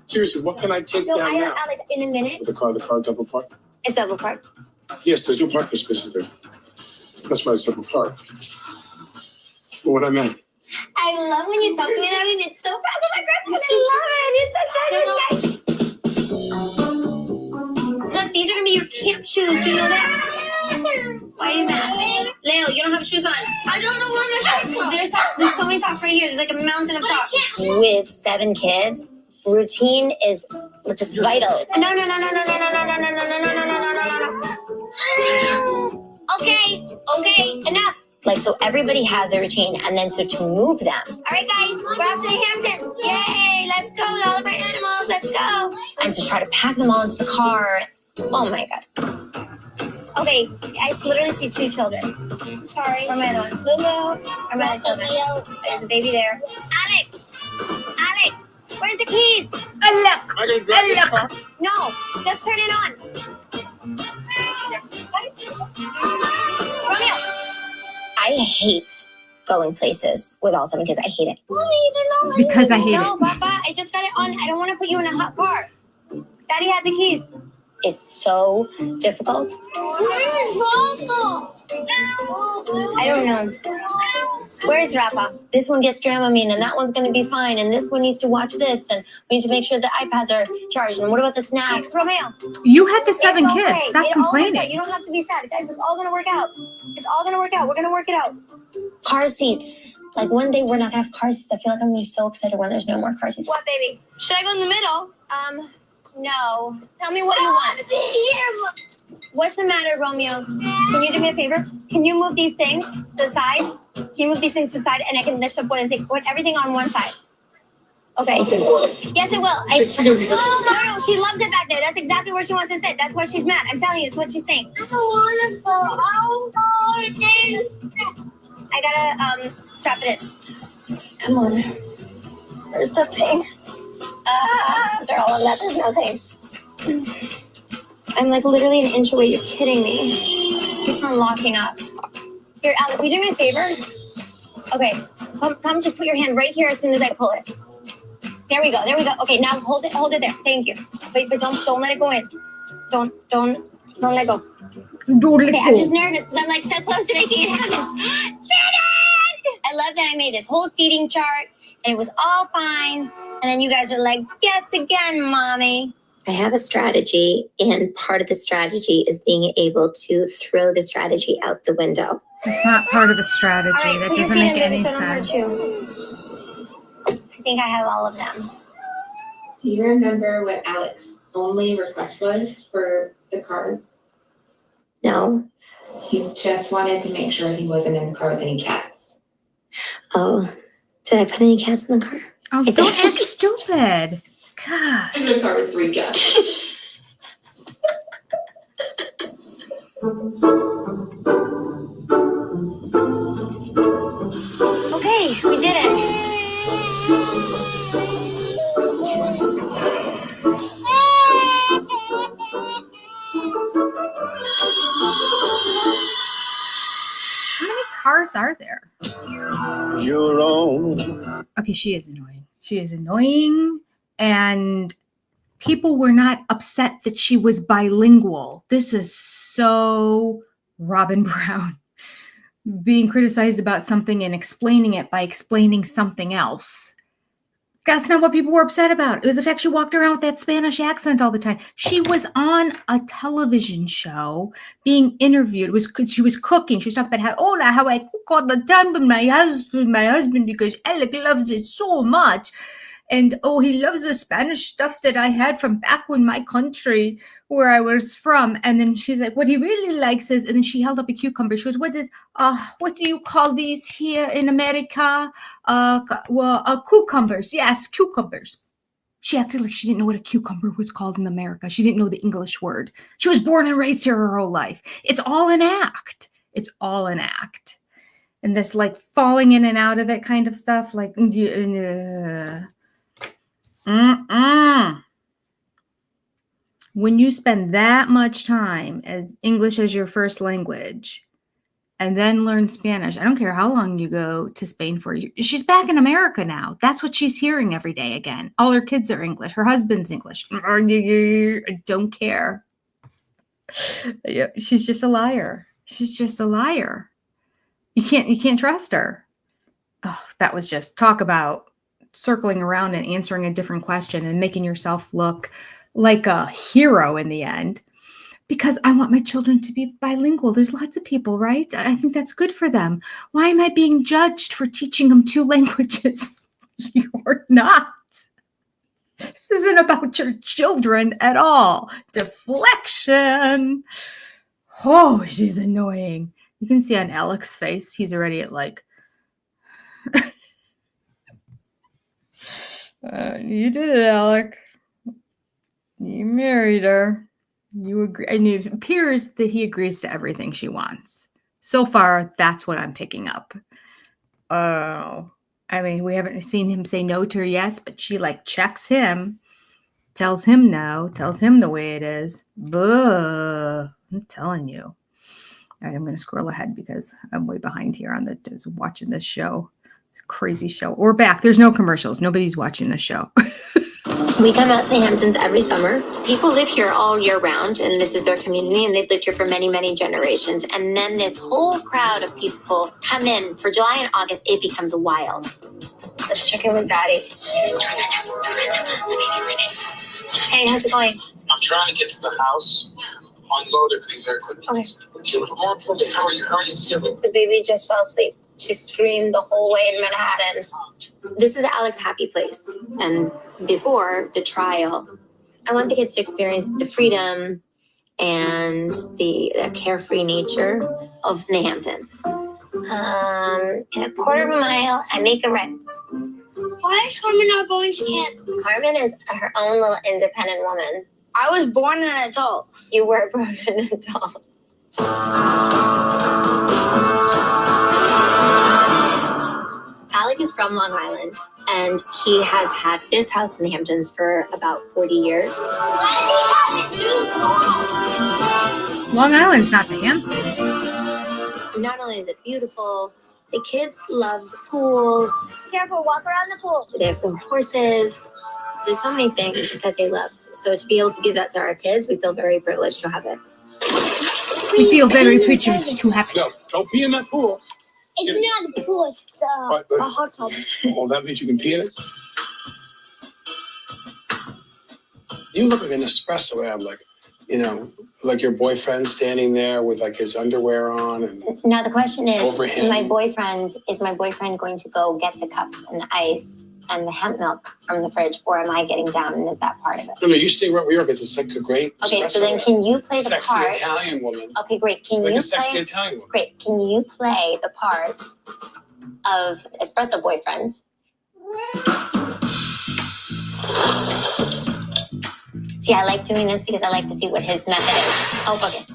Seriously, what can I take down now? Alec, in a minute. The car double parked? It's double parked. Yes, there's no parking spaces there. That's why it's double parked. But what I meant. I love when you talk to me that way. It's so passive aggressive. I love it. You're so good. Look, these are gonna be your camp shoes. Do you know that? Why are you mad? Leo, you don't have shoes on. I don't know where my shoes are. There's socks. There's so many socks right here. There's like a mountain of socks. With 7 kids, routine is just vital. No. Okay, enough. Like, so everybody has a routine, and then so to move them. All right, guys, we're off to the Hamptons. Yay, let's go with all of our animals. Let's go. And to try to pack them all into the car. Oh my God. Okay, I literally see 2 children. Sorry. Where are my other ones? Lulu. Or my other children? There's a baby there. Alec, where's the keys? Alec. No, just turn it on. Romeo. I hate going places with all 7 kids. I hate it. Mommy, they're not because I hate it. No, Papa, I just got it on. I don't want to put you in a hot car. Daddy had the keys. It's so difficult. I don't know. Where's Rafa? This one gets Dramamine, and that one's going to be fine, and this one needs to watch this, and we need to make sure the iPads are charged. And what about the snacks? Romeo. You had the 7 kids. Stop complaining. You don't have to be sad. Guys, it's all going to work out. It's all going to work out. We're going to work it out. Car seats. Like, one day we're not going to have car seats. I feel like I'm going to be so excited when there's no more car seats. What, baby? Should I go in the middle? No. Tell me what you want. What's the matter, Romeo? Can you do me a favor? Can you move these things to the side? Can you move these things to the side, and I can lift up one and put everything on one side? Okay. Yes, it will. No, she loves it back there. That's exactly where she wants to sit. That's why she's mad. I'm telling you, it's what she's saying. I don't want to fall. I gotta strap it in. Come on. Where's the thing? After all of that, there's no thing. I'm like literally an inch away. You're kidding me. It's not locking up. Here, Alec, will you do me a favor? Okay, come just put your hand right here as soon as I pull it. There we go. Okay, now hold it there. Thank you. Wait, but don't let it go in. Don't let go. Okay, I'm just nervous because I'm like so close to making it happen. I love that I made this whole seating chart and it was all fine. And then you guys are like, yes, again, mommy. I have a strategy, and part of the strategy is being able to throw the strategy out the window. It's not part of a strategy. Right, that doesn't make any sense. I think I have all of them. Do you remember what Alex's only request was for the card? No. He just wanted to make sure he wasn't in the car with any cats. Oh, did I put any cats in the car? Oh, don't act stupid. God. In the car with 3 cats. Okay, we did it. How many cars are there? Your own. Okay, she is annoying. She is annoying, and people were not upset that she was bilingual. This is so Robin Brown. Being criticized about something and explaining it by explaining something else. That's not what people were upset about. It was the fact she walked around with that Spanish accent all the time. She was on a television show being interviewed. She was cooking. She was talking about how I cook all the time with my husband because Alec loves it so much. And he loves the Spanish stuff that I had from back when my country where I was from. And then she's like, what he really likes is, and then she held up a cucumber. She goes, what do you call these here in America? Cucumbers. Yes, cucumbers. She acted like she didn't know what a cucumber was called in America. She didn't know the English word. She was born and raised here her whole life. It's all an act. It's all an act. And this like falling in and out of it kind of stuff, like, when you spend that much time as English as your first language and then learn Spanish, I don't care how long you go to Spain for. She's back in America now. That's what she's hearing every day again. All her kids are English. Her husband's English. I don't care. She's just a liar. She's just a liar. You can't trust her. Oh, that was just talk about circling around and answering a different question and making yourself look like a hero in the end, because I want my children to be bilingual. There's lots of people, right? I think that's good for them. Why am I being judged for teaching them 2 languages? You're not. This isn't about your children at all. Deflection. Oh, she's annoying. You can see on Alec's face, he's already at like, you did it, Alec. You married her. You agree. And it appears that he agrees to everything she wants. So far, that's what I'm picking up. Oh, I mean, we haven't seen him say no to her yet, but she like checks him, tells him no, tells him the way it is. Buh, I'm telling you. All right, I'm going to scroll ahead because I'm way behind here on watching this show. Crazy show. We're back. There's no commercials. Nobody's watching the show. We come out to the Hamptons every summer. People live here all year round, and this is their community, and they've lived here for many, many generations. And then this whole crowd of people come in for July and August. It becomes wild. Let's check in with Daddy. Turn that down. The baby's sleeping. Hey, how's it going? I'm trying to get to the house. Unload everything very quickly. Okay. More importantly, how are you feeling? The baby just fell asleep. She screamed the whole way in Manhattan. This is Alec's happy place. And before the trial, I want the kids to experience the freedom and the carefree nature of the Hamptons. In a quarter of a mile, I make a right. Why is Carmen not going to camp? Carmen is her own little independent woman. I was born an adult. You were born an adult. Alec is from Long Island, and he has had this house in the Hamptons for about 40 years. Long Island's not the Hamptons. Not only is it beautiful, the kids love the pool. Careful, walk around the pool. They have some horses. There's so many things that they love. So to be able to give that to our kids, we feel very privileged to have it. We feel very privileged to have it. No, don't pee in that pool. It's not a pool, it's a hot tub. Oh, that means you can pee in it? You look like an espresso ad, like your boyfriend standing there with like his underwear on. And now the question is, over him. is my boyfriend going to go get the cups and the ice and the hemp milk from the fridge, or am I getting down and is that part of it? No, you stay right where you are. It's like a great Okay, so then can you play the sexy part? Italian woman. Okay, great. Can Like you a sexy play? Italian woman. Great. Can you play the part of espresso boyfriend? See, I like doing this because I like to see what his method is. Oh, okay.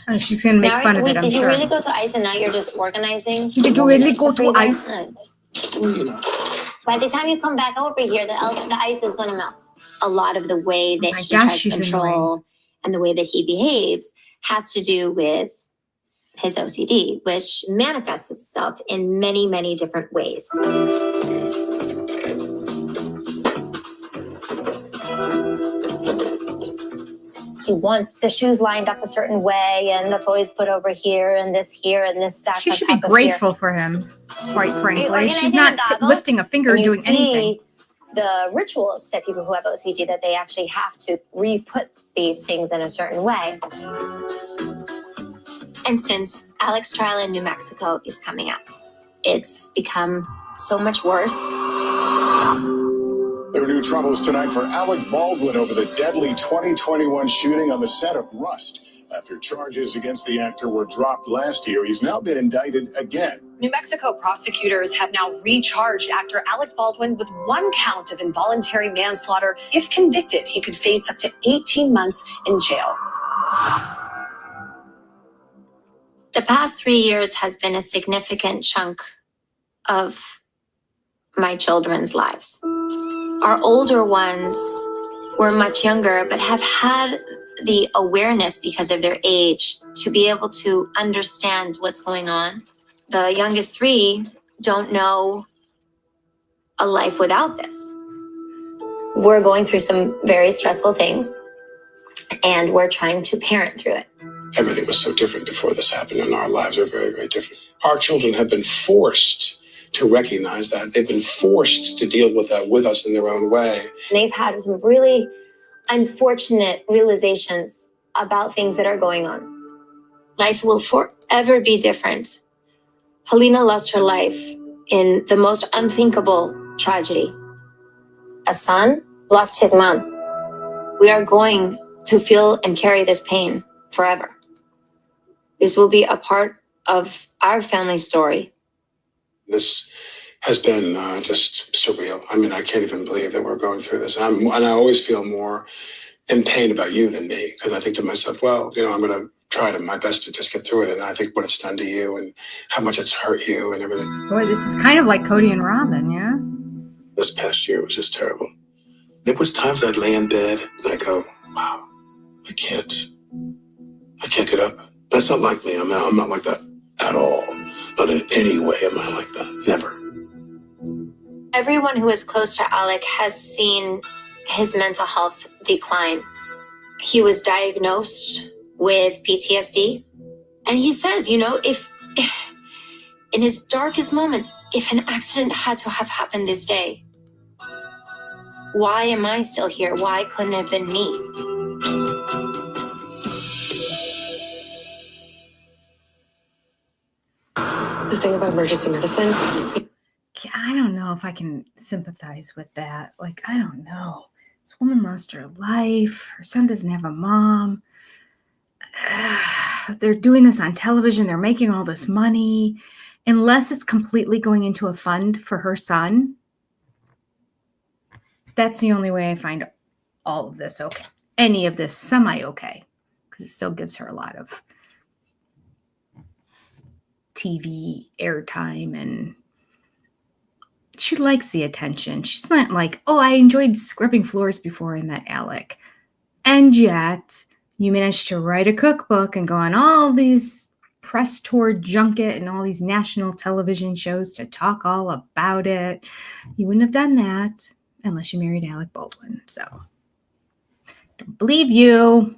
And she's going to make fun of it, I'm Did you sure. really go to ice and now you're just organizing? Did you really go to ice? By the time you come back over here, the ice is going to melt. A lot of the way that he tries to control and the way that he behaves has to do with his OCD, which manifests itself in many, many different ways. He wants the shoes lined up a certain way and the toys put over here and this stacked. She should be grateful for him, quite frankly. She's not lifting a finger doing anything. The rituals that people who have OCD, that they actually have to re-put these things in a certain way. And since Alec's trial in New Mexico is coming up, it's become so much worse. There are new troubles tonight for Alec Baldwin over the deadly 2021 shooting on the set of Rust. After charges against the actor were dropped last year, he's now been indicted again. New Mexico prosecutors have now recharged actor Alec Baldwin with 1 count of involuntary manslaughter. If convicted, he could face up to 18 months in jail. The past 3 years has been a significant chunk of my children's lives. Our older ones were much younger, but have had the awareness because of their age to be able to understand what's going on. The youngest 3 don't know a life without this. We're going through some very stressful things, and we're trying to parent through it. Everything was so different before this happened, and our lives are very, very different. Our children have been forced to recognize that. They've been forced to deal with that with us in their own way. They've had some really unfortunate realizations about things that are going on. Life will forever be different. Helena lost her life in the most unthinkable tragedy. A son lost his mom. We are going to feel and carry this pain forever. This will be a part of our family story. This has been just surreal. I mean, I can't even believe that we're going through this. And I always feel more in pain about you than me, because I think to myself, well, I'm going to try my best to just get through it. And I think what it's done to you and how much it's hurt you and everything. Boy, this is kind of like Cody and Robin, yeah? This past year was just terrible. There was times I'd lay in bed and I go, wow, I can't get up. That's not like me. I'm not like that at all. Not in any way am I like that. Never. Everyone who is close to Alec has seen his mental health decline. He was diagnosed with PTSD. And he says, if in his darkest moments, if an accident had to have happened this day, why am I still here? Why couldn't it have been me? The thing about emergency medicine. I don't know if I can sympathize with that. Like, I don't know. This woman lost her life. Her son doesn't have a mom. They're doing this on television. They're making all this money. Unless it's completely going into a fund for her son, that's the only way I find all of this okay. Any of this semi-okay. Because it still gives her a lot of TV airtime, and she likes the attention. She's not like, oh, I enjoyed scrubbing floors before I met Alec. And yet, you managed to write a cookbook and go on all these press tour junket and all these national television shows to talk all about it. You wouldn't have done that unless you married Alec Baldwin. So, don't believe you.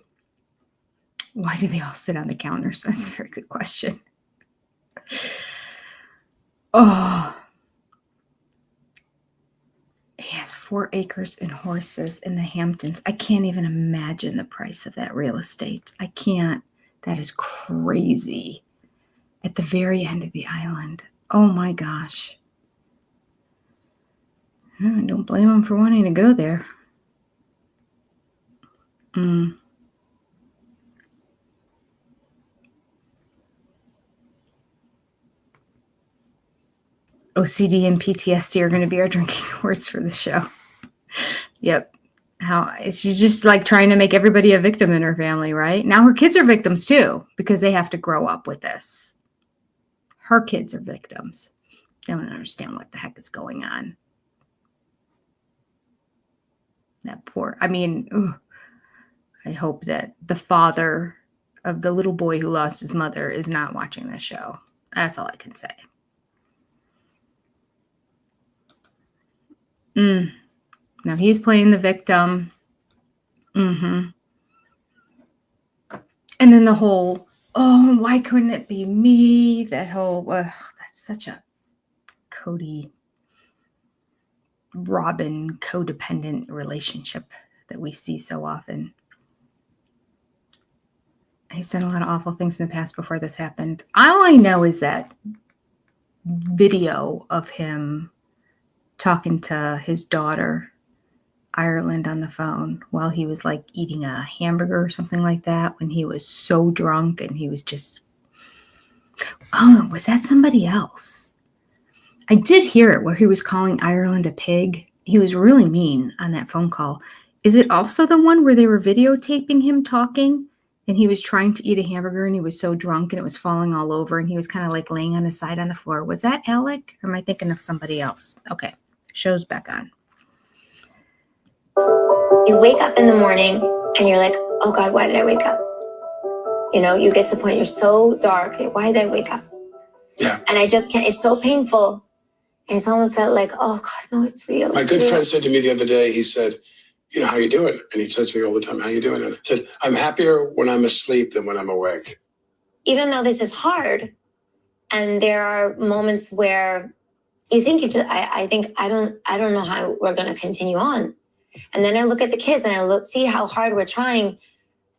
Why do they all sit on the counters? That's a very good question. Oh, he has 4 acres and horses in the Hamptons. I can't even imagine the price of that real estate. I can't. That is crazy. At the very end of the island. Oh my gosh. Don't blame him for wanting to go there. OCD and PTSD are going to be our drinking words for the show. Yep. She's just like trying to make everybody a victim in her family, right? Now her kids are victims too, because they have to grow up with this. Her kids are victims. They don't understand what the heck is going on. That poor, I hope that the father of the little boy who lost his mother is not watching this show. That's all I can say. Now he's playing the victim. And then the whole, oh, why couldn't it be me? That whole, that's such a Cody Robin codependent relationship that we see so often. He's done a lot of awful things in the past before this happened. All I know is that video of him talking to his daughter, Ireland, on the phone while he was like eating a hamburger or something like that, when he was so drunk and he was just, oh, was that somebody else? I did hear it where he was calling Ireland a pig. He was really mean on that phone call. Is it also the one where they were videotaping him talking and he was trying to eat a hamburger and he was so drunk and it was falling all over and he was kind of like laying on his side on the floor? Was that Alec? Or am I thinking of somebody else? Okay, show's back on. You wake up in the morning and you're like, oh God, why did I wake up? You know, you get to the point, you're so dark. Why did I wake up? Yeah. And I just can't, it's so painful. And it's almost like, oh God, no, it's real. My good friend said to me the other day, he said, you know, how you doing? And he says to me all the time, how you doing? And I said, I'm happier when I'm asleep than when I'm awake. Even though this is hard, and there are moments where you think I don't know how we're going to continue on. And then I look at the kids and I see how hard we're trying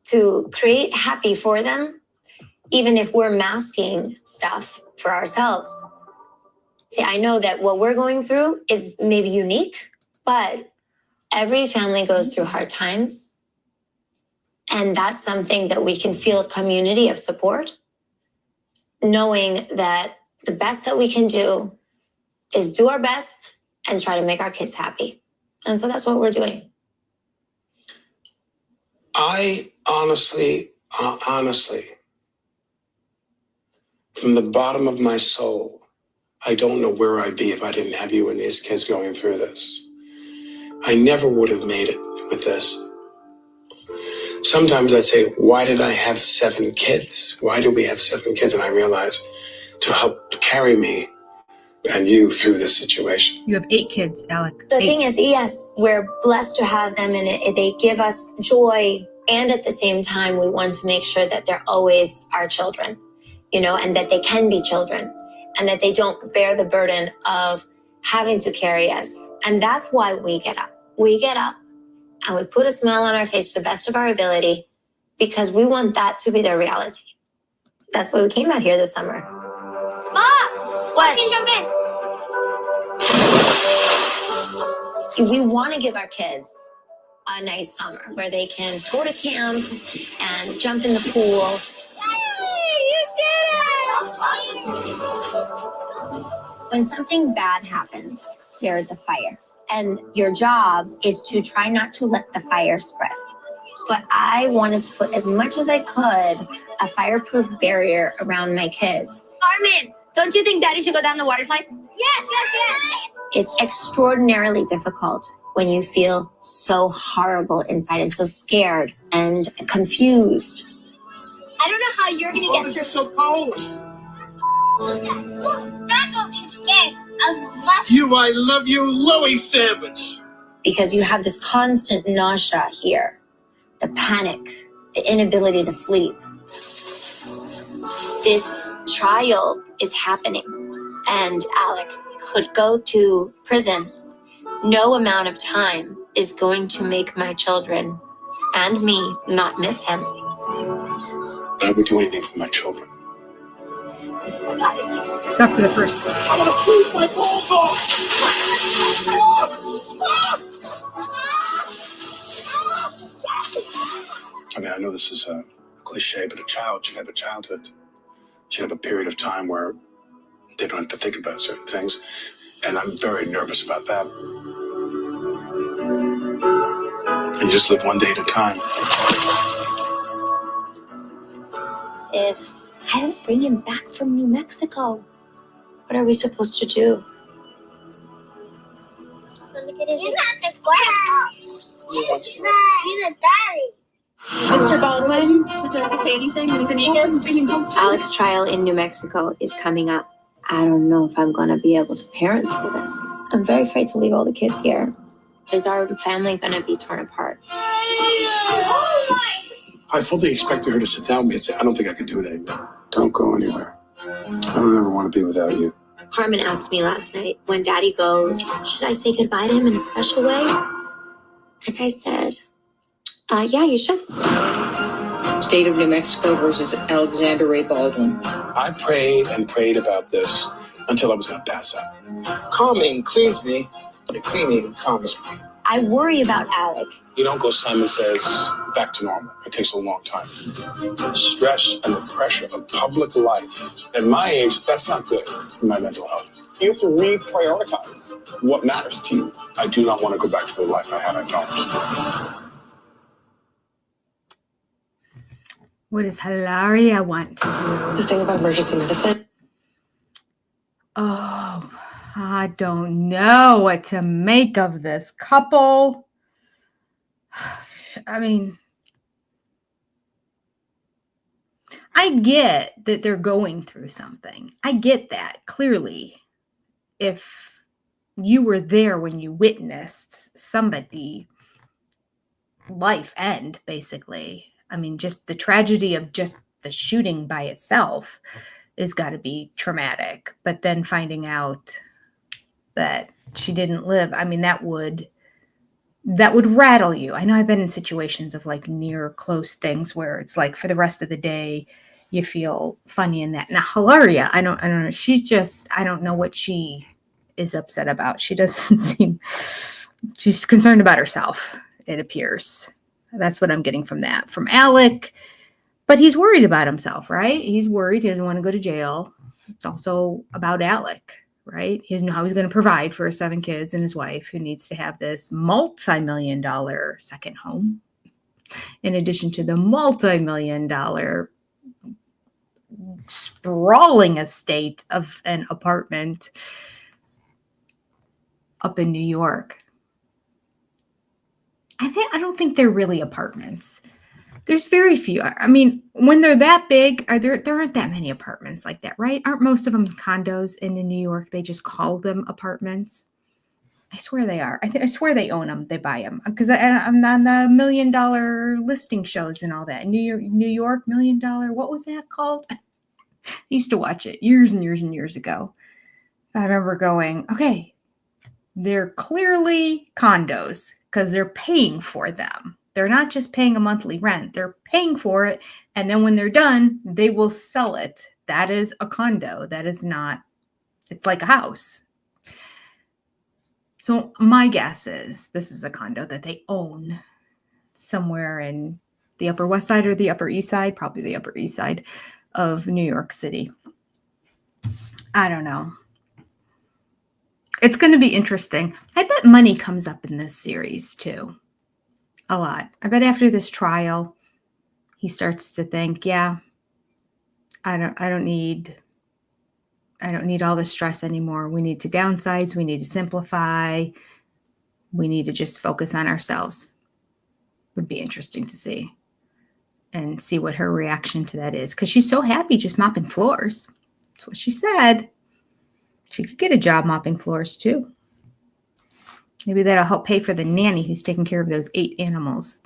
to create happy for them, even if we're masking stuff for ourselves. See, I know that what we're going through is maybe unique, but every family goes through hard times. And that's something that we can feel a community of support, knowing that the best that we can do is do our best and try to make our kids happy. And so that's what we're doing. I honestly, from the bottom of my soul, I don't know where I'd be if I didn't have you and these kids going through this. I never would have made it with this. Sometimes I'd say, why did I have 7 kids? Why did we have 7 kids? And I realized to help carry me and you through this situation. You have 8 kids, Alec. The thing is, yes, we're blessed to have them and they give us joy. And at the same time, we want to make sure that they're always our children, you know, and that they can be children and that they don't bear the burden of having to carry us. And that's why we get up. We get up and we put a smile on our face to the best of our ability because we want that to be their reality. That's why we came out here this summer. Mom, what? Can you jump in? We want to give our kids a nice summer where they can go to camp and jump in the pool. Hey, you did it! When something bad happens, there is a fire. And your job is to try not to let the fire spread. But I wanted to put as much as I could a fireproof barrier around my kids. Carmen, Don't you think Daddy should go down the water slide? yes. It's extraordinarily difficult when you feel so horrible inside and so scared and confused. I don't know how you're gonna get This is so cold. Don't go scared. I love you, Louie sandwich. Because you have this constant nausea here, the panic, the inability to sleep. This trial is happening, and Alec could go to prison. No amount of time is going to make my children and me not miss him. I would do anything for my children. Except for the first one. I'm gonna freeze my balls off. I know this is a cliche, but a child should have a childhood. Should have a period of time where they don't have to think about certain things. And I'm very nervous about that. And just live one day at a time. If I don't bring him back from New Mexico, what are we supposed to do? You're not the grandpa. You're the daddy. Mr. Baldwin, would you like to say anything? Alex's trial in New Mexico is coming up. I don't know if I'm going to be able to parent through this. I'm very afraid to leave all the kids here. Is our family going to be torn apart? I fully expected her to sit down with me and say, I don't think I can do it anymore. Don't go anywhere. I don't ever want to be without you. Carmen asked me last night, when Daddy goes, should I say goodbye to him in a special way? And I said, yeah, you should. State of New Mexico versus Alexander Ray Baldwin. I prayed and prayed about this until I was going to pass out. Calming cleans me, but cleaning calms me. I worry about Alec. You don't go, Simon Says, back to normal. It takes a long time. The stress and the pressure of public life. At my age, that's not good for my mental health. You have to reprioritize what matters to you. I do not want to go back to the life I had. I don't. What does Hilaria want to do? The thing about emergency medicine. Oh, I don't know what to make of this couple. I mean, I get that they're going through something. I get that clearly. If you were there when you witnessed somebody life end, basically. I mean, just the tragedy of just the shooting by itself is got to be traumatic. But then finding out that she didn't live, I mean, that would rattle you. I know I've been in situations of like near close things where it's like for the rest of the day you feel funny in that. Now Hilaria, I don't know. She's just, I don't know what she is upset about. She doesn't seem, she's concerned about herself, it appears. That's what I'm getting from that. From Alec, but he's worried about himself, right? He's worried. He doesn't want to go to jail. It's also about Alec, right? He doesn't know how he's going to provide for his 7 kids and his wife, who needs to have this multi-million-dollar second home, in addition to the multi-million-dollar sprawling estate of an apartment up in New York. I don't think they're really apartments. There's very few. I mean, when they're that big, there aren't that many apartments like that, right? Aren't most of them condos? And in New York, they just call them apartments. I swear they are. I swear they own them. They buy them. Because I'm on the $1 million listing shows and all that. New York $1 million. What was that called? I used to watch it years and years and years ago. I remember going, okay, they're clearly condos because they're paying for them. They're not just paying a monthly rent. They're paying for it. And then when they're done, they will sell it. That is a condo. That is not, it's like a house. So my guess is this is a condo that they own somewhere in the Upper West Side or the Upper East Side, probably the Upper East Side of New York City. I don't know. It's going to be interesting. I bet money comes up in this series too. A lot. I bet after this trial, he starts to think, yeah, I don't need all the stress anymore. We need to downsize. We need to simplify. We need to just focus on ourselves. Would be interesting to see and see what her reaction to that is. Because she's so happy just mopping floors. That's what she said. She could get a job mopping floors too. Maybe that'll help pay for the nanny who's taking care of those 8 animals.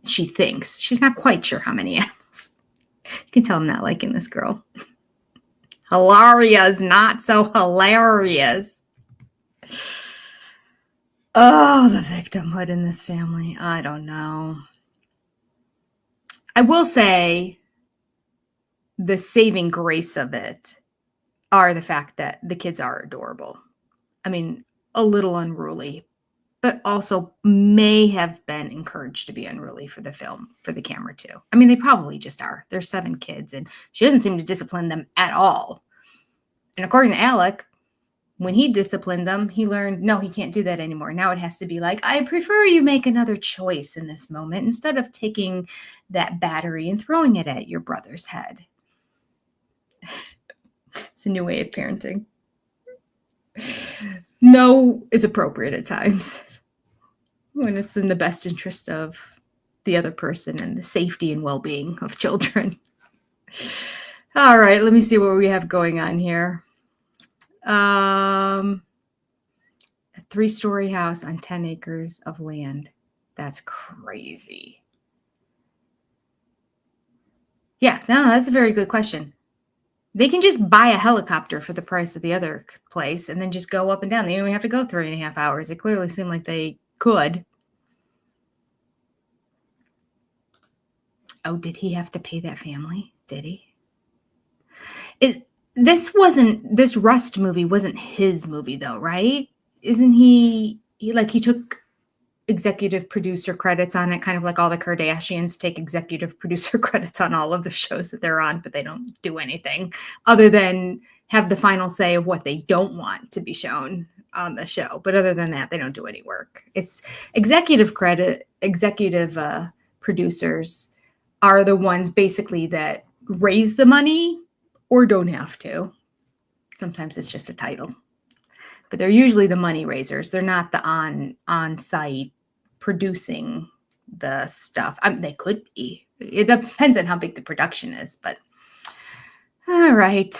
She thinks. She's not quite sure how many animals. You can tell I'm not liking this girl. Hilaria's not so hilarious. Oh, the victimhood in this family. I don't know. I will say the saving grace of it are the fact that the kids are adorable. I mean, a little unruly, but also may have been encouraged to be unruly for the film, for the camera too. I mean, they probably just are. There's 7 kids, and she doesn't seem to discipline them at all. And according to Alec, when he disciplined them, he learned, no, he can't do that anymore. Now it has to be like, I prefer you make another choice in this moment instead of taking that battery and throwing it at your brother's head. It's a new way of parenting. No is appropriate at times when it's in the best interest of the other person and the safety and well-being of children. All right, let me see what we have going on here. A 3-story house on 10 acres of land. That's crazy. Yeah, no, that's a very good question. They can just buy a helicopter for the price of the other place and then just go up and down. They don't even have to go 3.5 hours. It clearly seemed like they could. Oh, did he have to pay that family? Did he? This Rust movie wasn't his movie though, right? Isn't he took executive producer credits on it, kind of like all the Kardashians take executive producer credits on all of the shows that they're on, but they don't do anything other than have the final say of what they don't want to be shown on the show. But other than that, they don't do any work. It's executive producers are the ones basically that raise the money or don't have to. Sometimes it's just a title. But they're usually the money raisers. They're not the on-site producing the stuff. They could be. It depends on how big the production is, but all right.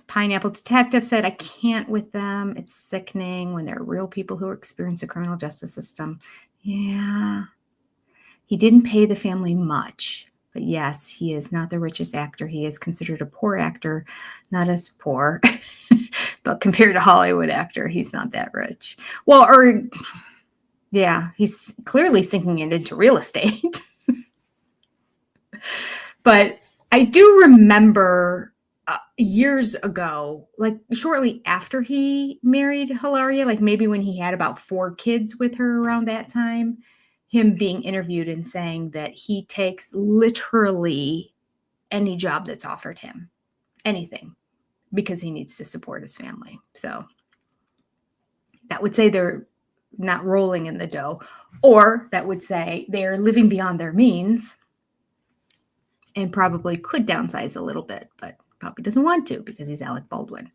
Pineapple Detective said, I can't with them. It's sickening when there are real people who experience the criminal justice system. Yeah. He didn't pay the family much. But yes, he is not the richest actor. He is considered a poor actor, not as poor, but compared to Hollywood actor, he's not that rich. Well, he's clearly sinking it into real estate. But I do remember years ago, like shortly after he married Hilaria, like maybe when he had about 4 kids with her around that time, him being interviewed and saying that he takes literally any job that's offered him, anything, because he needs to support his family. So that would say they're not rolling in the dough, or that would say they're living beyond their means and probably could downsize a little bit, but probably doesn't want to because he's Alec Baldwin.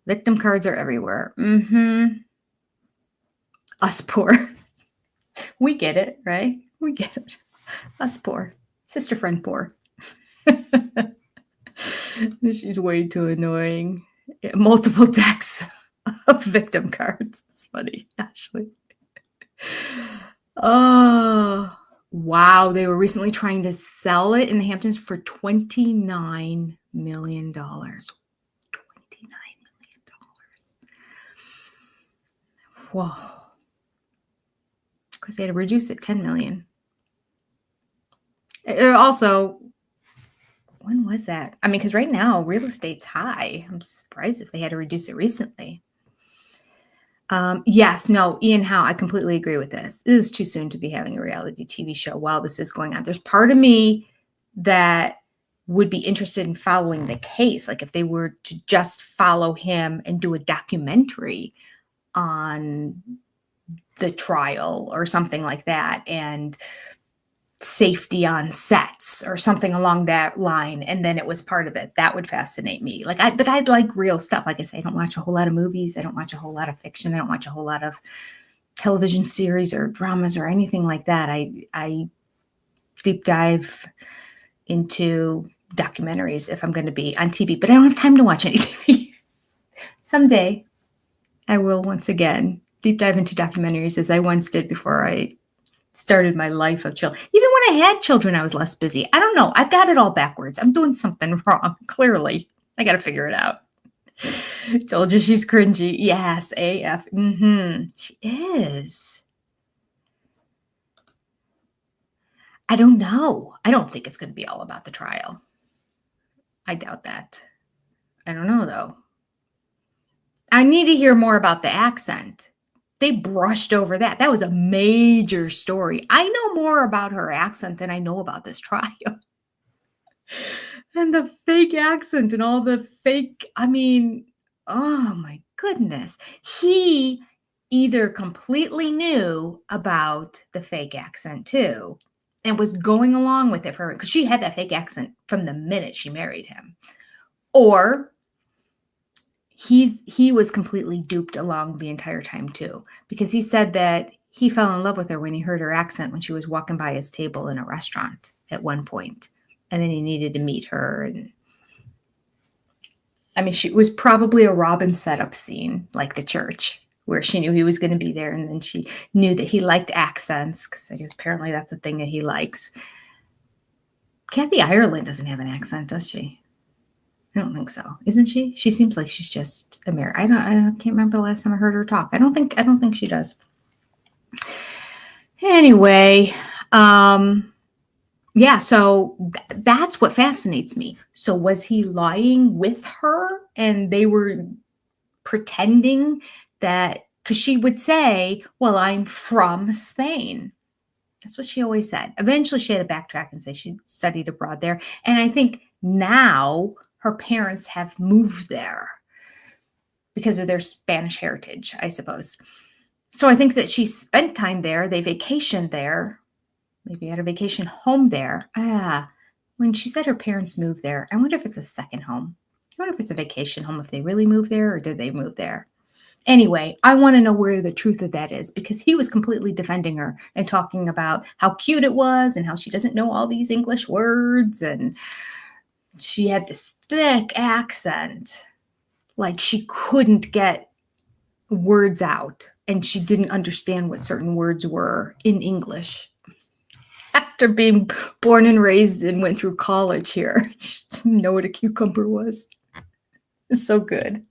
Victim cards are everywhere. Us poor. We get it, right? We get it. Us poor. Sister friend poor. She's way too annoying. Yeah, multiple decks of victim cards. It's funny, Ashley. Oh, wow. They were recently trying to sell it in the Hamptons for $29 million. $29 million. Whoa. Because they had to reduce it $10 million. Also, when was that? I mean, because right now real estate's high. I'm surprised if they had to reduce it recently. Yes, no, Ian Howe, I completely agree with this. It is too soon to be having a reality TV show while this is going on. There's part of me that would be interested in following the case. Like if they were to just follow him and do a documentary on the trial or something like that, and safety on sets or something along that line, and then it was part of it. That would fascinate me. But I'd like real stuff. Like I say, I don't watch a whole lot of movies. I don't watch a whole lot of fiction. I don't watch a whole lot of television series or dramas or anything like that. I deep dive into documentaries if I'm going to be on TV, but I don't have time to watch any TV. Someday I will once again deep dive into documentaries as I once did before I started my life of children. Even when I had children, I was less busy. I don't know. I've got it all backwards. I'm doing something wrong. Clearly, I got to figure it out. Told you she's cringy. Yes, AF. She is. I don't know. I don't think it's going to be all about the trial. I doubt that. I don't know, though. I need to hear more about the accent. They brushed over that. That was a major story. I know more about her accent than I know about this trial. And the fake accent and all the fake, I mean, oh my goodness. He either completely knew about the fake accent too and was going along with it for her because she had that fake accent from the minute she married him, or he was completely duped along the entire time too, because he said that he fell in love with her when he heard her accent when she was walking by his table in a restaurant at one point, and then he needed to meet her. And I mean, she was probably a Robin setup scene, like the church, where she knew he was going to be there, and then she knew that he liked accents, because I guess apparently that's the thing that he likes. Kathy Ireland doesn't have an accent, does she? I don't think so. Isn't she? She seems like she's just American. I can't remember the last time I heard her talk. I don't think she does. Anyway, yeah, so that's what fascinates me. So was he lying with her and they were pretending that, because she would say, well, I'm from Spain. That's what she always said. Eventually she had to backtrack and say she studied abroad there. And I think now her parents have moved there because of their Spanish heritage, I suppose. So I think that she spent time there. They vacationed there. Maybe had a vacation home there. When she said her parents moved there, I wonder if it's a second home. I wonder if it's a vacation home, if they really moved there or did they move there? Anyway, I want to know where the truth of that is, because he was completely defending her and talking about how cute it was and how she doesn't know all these English words. And she had this thick accent, like she couldn't get words out and she didn't understand what certain words were in English. After being born and raised and went through college here, she didn't know what a cucumber was. It's so good.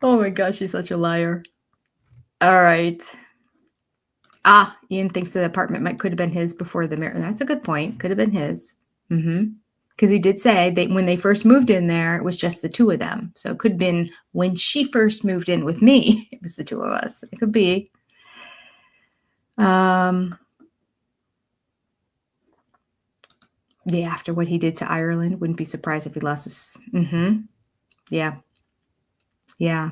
Oh my gosh, she's such a liar. All right. Ian thinks the apartment could have been his before the marriage. That's a good point. Could have been his. Because he did say that when they first moved in there, it was just the two of them. So it could have been when she first moved in with me, it was the two of us. It could be. Yeah, after what he did to Ireland, wouldn't be surprised if he lost his. Yeah.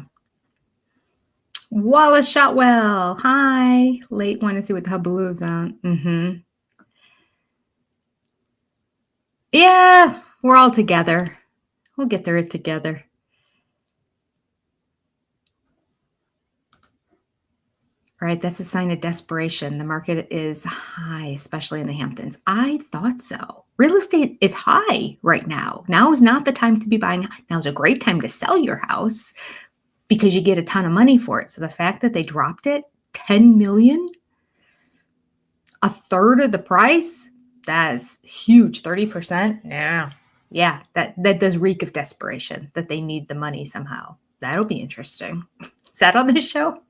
Wallace Shotwell. Hi. Late want to see what the hubbub is on. Yeah, we're all together. We'll get through it together. All right, that's a sign of desperation. The market is high, especially in the Hamptons. I thought so. Real estate is high right now. Now is not the time to be buying. Now is a great time to sell your house because you get a ton of money for it. So the fact that they dropped it, 10 million, a third of the price, that is huge. 30%. Yeah, that does reek of desperation, that they need the money somehow. That'll be interesting. Is that on this show?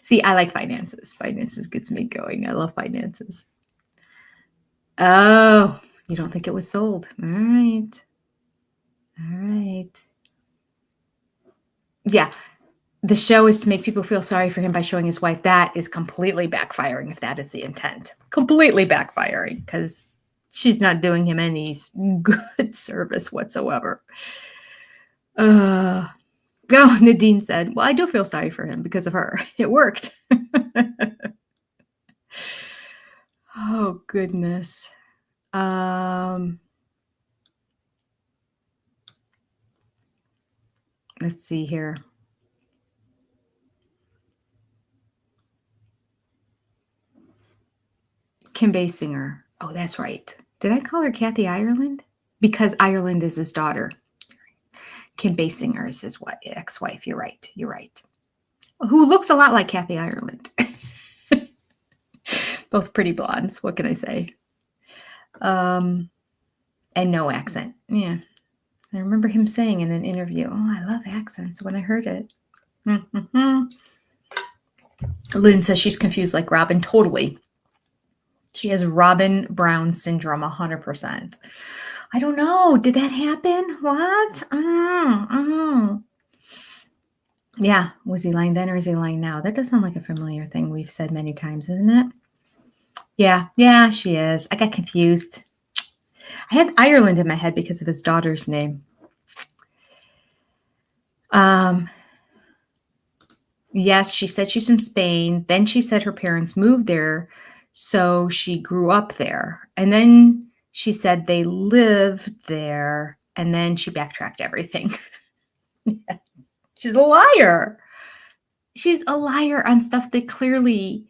See, I like finances. Finances gets me going. I love finances. Oh, you don't think it was sold? All right. Yeah. The show is to make people feel sorry for him by showing his wife. That is completely backfiring if that is the intent. Completely backfiring because she's not doing him any good service whatsoever. Nadine said, well, I do feel sorry for him because of her. It worked. Oh, goodness. Let's see here. Kim Basinger. Oh, that's right. Did I call her Kathy Ireland? Because Ireland is his daughter. Kim Basinger is his ex-wife. You're right. Who looks a lot like Kathy Ireland. Both pretty blondes. What can I say? And no accent. Yeah. I remember him saying in an interview, oh, I love accents when I heard it. Lynn says she's confused like Robin. Totally. She has Robin Brown syndrome 100%. I don't know. Did that happen? What? Yeah. Was he lying then or is he lying now? That does sound like a familiar thing we've said many times, isn't it? Yeah. Yeah, she is. I got confused. I had Ireland in my head because of his daughter's name. Yes, she said she's from Spain. Then she said her parents moved there, so she grew up there. And then she said they lived there, and then she backtracked everything. She's a liar. She's a liar on stuff that clearly,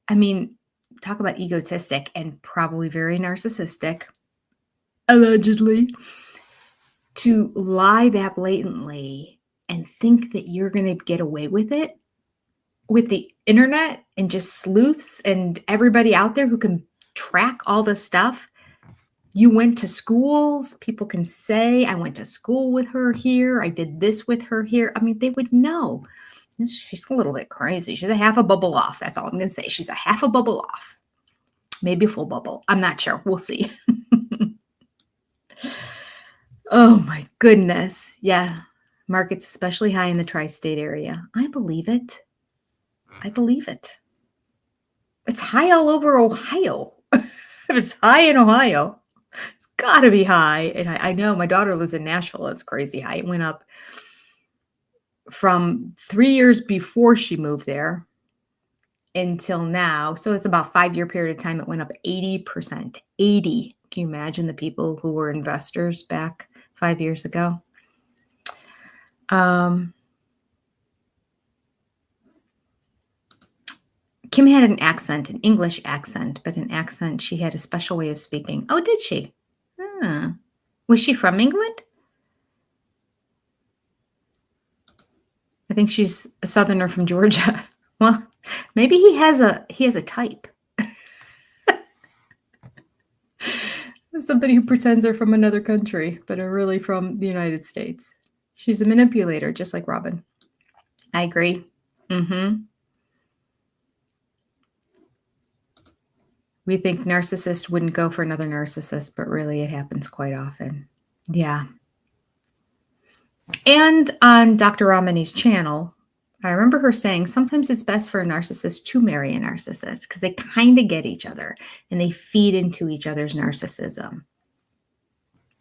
I mean, talk about egotistic and probably very narcissistic, allegedly, to lie that blatantly and think that you're going to get away with it with the internet and just sleuths and everybody out there who can track all this stuff. You went to schools. People can say, I went to school with her here. I did this with her here. I mean, they would know. She's a little bit crazy. She's a half a bubble off. That's all I'm going to say. She's a half a bubble off. Maybe a full bubble. I'm not sure. We'll see. Oh my goodness. Yeah. Markets especially high in the tri-state area. I believe it. I believe it. It's high all over Ohio. If it's high in Ohio, it's got to be high. And I know my daughter lives in Nashville. It's crazy high. It went up from 3 years before she moved there until now. So it's about a 5-year period of time. It went up 80%. 80. Can you imagine the people who were investors back 5 years ago? Kim had an accent, an English accent, but an accent. She had a special way of speaking. Oh, did she? Was she from England? I think she's a Southerner from Georgia. Well, maybe he has a type. Somebody who pretends they're from another country, but are really from the United States. She's a manipulator, just like Robin. I agree. We think narcissists wouldn't go for another narcissist, but really it happens quite often. Yeah. And on Dr. Ramani's channel, I remember her saying sometimes it's best for a narcissist to marry a narcissist because they kind of get each other and they feed into each other's narcissism.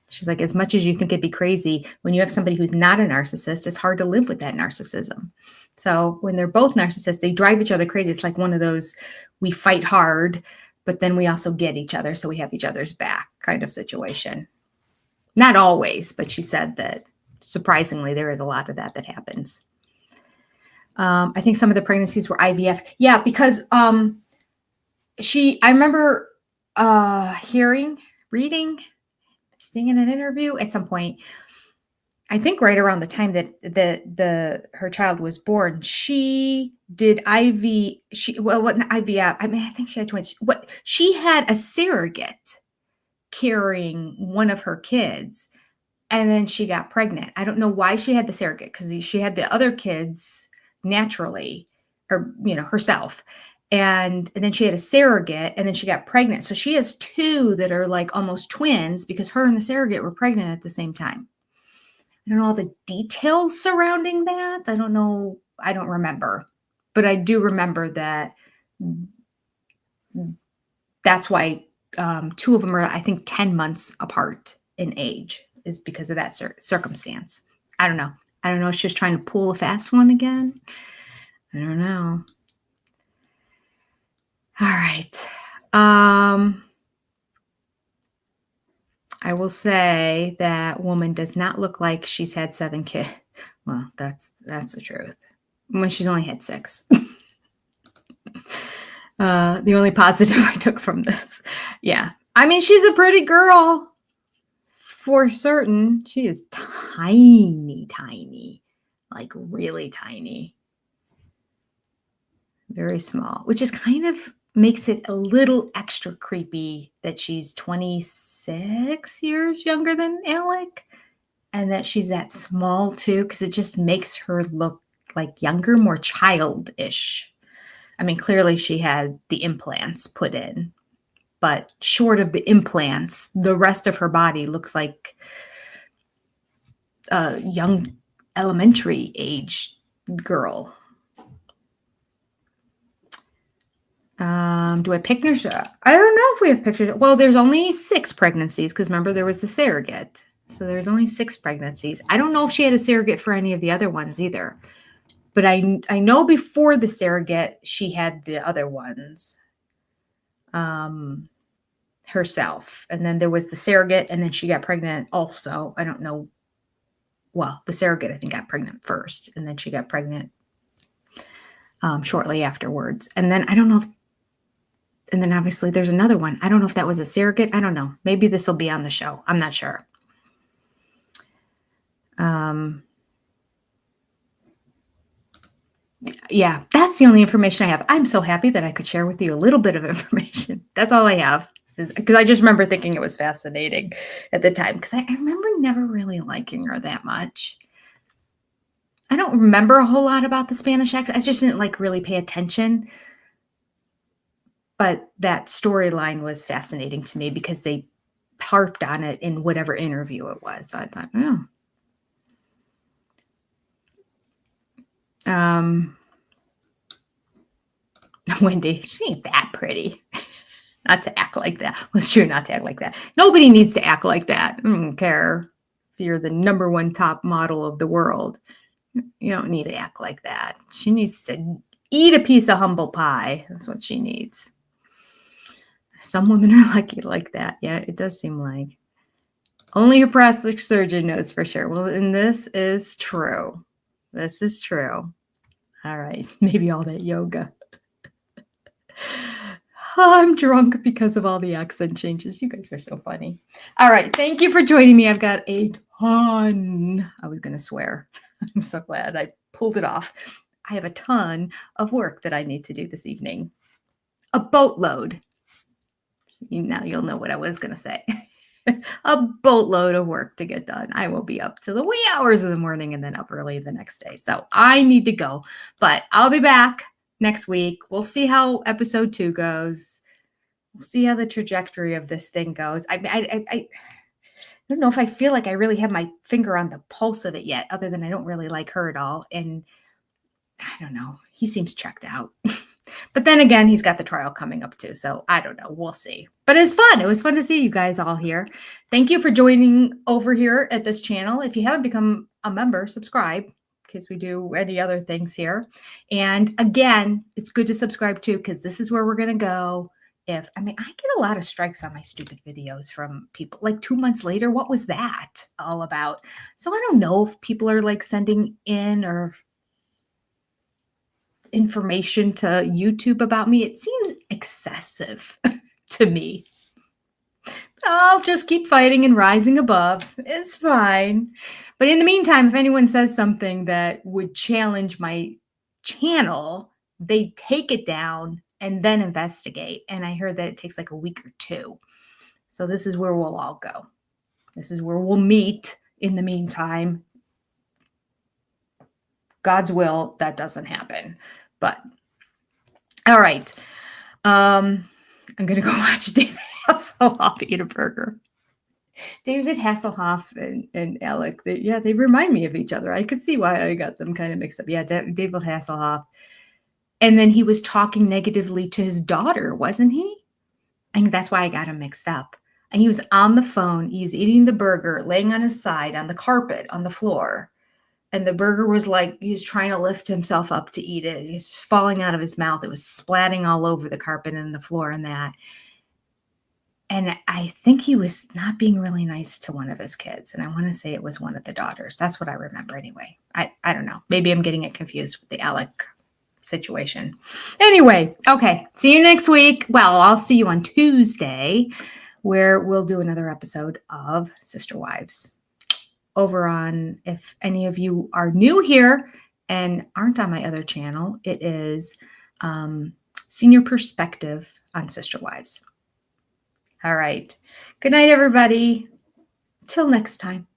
She's like, as much as you think it'd be crazy, when you have somebody who's not a narcissist, it's hard to live with that narcissism. So when they're both narcissists, they drive each other crazy. It's like one of those, we fight hard, but then we also get each other, so we have each other's back kind of situation. Not always, but she said that surprisingly, there is a lot of that happens. I think some of the pregnancies were IVF. Yeah, because I remember reading, seeing in an interview at some point, I think right around the time that her child was born, she did IVF. I mean, I think she had twins. She had a surrogate carrying one of her kids, and then she got pregnant. I don't know why she had the surrogate, because she had the other kids naturally, or herself, and then she had a surrogate, and then she got pregnant. So she has two that are like almost twins because her and the surrogate were pregnant at the same time. I don't know all the details surrounding that. I don't know. I don't remember. But I do remember that that's why two of them are, I think, 10 months apart in age, is because of that circumstance. I don't know. I don't know if she was trying to pull a fast one again. I don't know. All right. I will say that woman does not look like she's had 7 kids. Well, that's the truth. When she's only had 6. The only positive I took from this. Yeah. I mean, she's a pretty girl. For certain. She is tiny, tiny. Like really tiny. Very small. Which is kind of makes it a little extra creepy that she's 26 years younger than Alec. And that she's that small too. Because it just makes her look like younger, more childish. I mean, clearly she had the implants put in. But short of the implants, the rest of her body looks like a young elementary age girl. Do I pick pictures? I don't know if we have pictures. Well, there's only 6 pregnancies because remember there was the surrogate. So there's only 6 pregnancies. I don't know if she had a surrogate for any of the other ones either. But I know before the surrogate, she had the other ones herself. And then there was the surrogate, and then she got pregnant also. I don't know. Well, the surrogate, I think, got pregnant first, and then she got pregnant shortly afterwards. And then I don't know if, and then obviously there's another one. I don't know if that was a surrogate. I don't know. Maybe this will be on the show. I'm not sure. Yeah, that's the only information I have. I'm so happy that I could share with you a little bit of information. That's all I have. Because I just remember thinking it was fascinating at the time. Because I remember never really liking her that much. I don't remember a whole lot about the Spanish accent. I just didn't like really pay attention. But that storyline was fascinating to me because they harped on it in whatever interview it was. So I thought, oh. Wendy, she ain't that pretty. Not to act like that. Well, it's true not to act like that. Nobody needs to act like that. I don't care if you're the #1 top model of the world. You don't need to act like that. She needs to eat a piece of humble pie. That's what she needs. Some women are lucky like that. Yeah, it does seem like. Only a plastic surgeon knows for sure. Well, and this is true. This is true. All right. Maybe all that yoga. I'm drunk because of all the accent changes. You guys are so funny. All right. Thank you for joining me. I've got a ton. I was going to swear. I'm so glad I pulled it off. I have a ton of work that I need to do this evening. A boatload. Now you'll know what I was going to say. A boatload of work to get done. I will be up to the wee hours of the morning and then up early the next day. So I need to go, but I'll be back next week. We'll see how episode 2 goes. We'll see how the trajectory of this thing goes. I don't know if I feel like I really have my finger on the pulse of it yet, other than I don't really like her at all. And I don't know. He seems checked out. But then again, he's got the trial coming up too. So I don't know. We'll see. But it's fun. It was fun to see you guys all here. Thank you for joining over here at this channel. If you haven't become a member, subscribe, because we do any other things here. And again, it's good to subscribe too, because this is where we're going to go. I get a lot of strikes on my stupid videos from people like 2 months later. What was that all about? So I don't know if people are like sending in or information to YouTube about me. It seems excessive to me. I'll just keep fighting and rising above. It's fine. But in the meantime, if anyone says something that would challenge my channel, they take it down and then investigate. And I heard that it takes like a week or 2. So this is where we'll all go. This is where we'll meet in the meantime. God's will, that doesn't happen. But all right. I'm going to go watch David Hasselhoff eat a burger. David Hasselhoff and Alec, they remind me of each other. I could see why I got them kind of mixed up. Yeah, David Hasselhoff. And then he was talking negatively to his daughter, wasn't he? I think that's why I got him mixed up. And he was on the phone. He was eating the burger, laying on his side on the carpet on the floor. And the burger was like, he was trying to lift himself up to eat it. It was falling out of his mouth. It was splatting all over the carpet and the floor and that. And I think he was not being really nice to one of his kids. And I want to say it was one of the daughters. That's what I remember anyway. I don't know. Maybe I'm getting it confused with the Alec situation. Anyway, okay. See you next week. Well, I'll see you on Tuesday, where we'll do another episode of Sister Wives. Over on, if any of you are new here and aren't on my other channel, it is Senior Perspective on Sister Wives. All right. Good night, everybody. Till next time.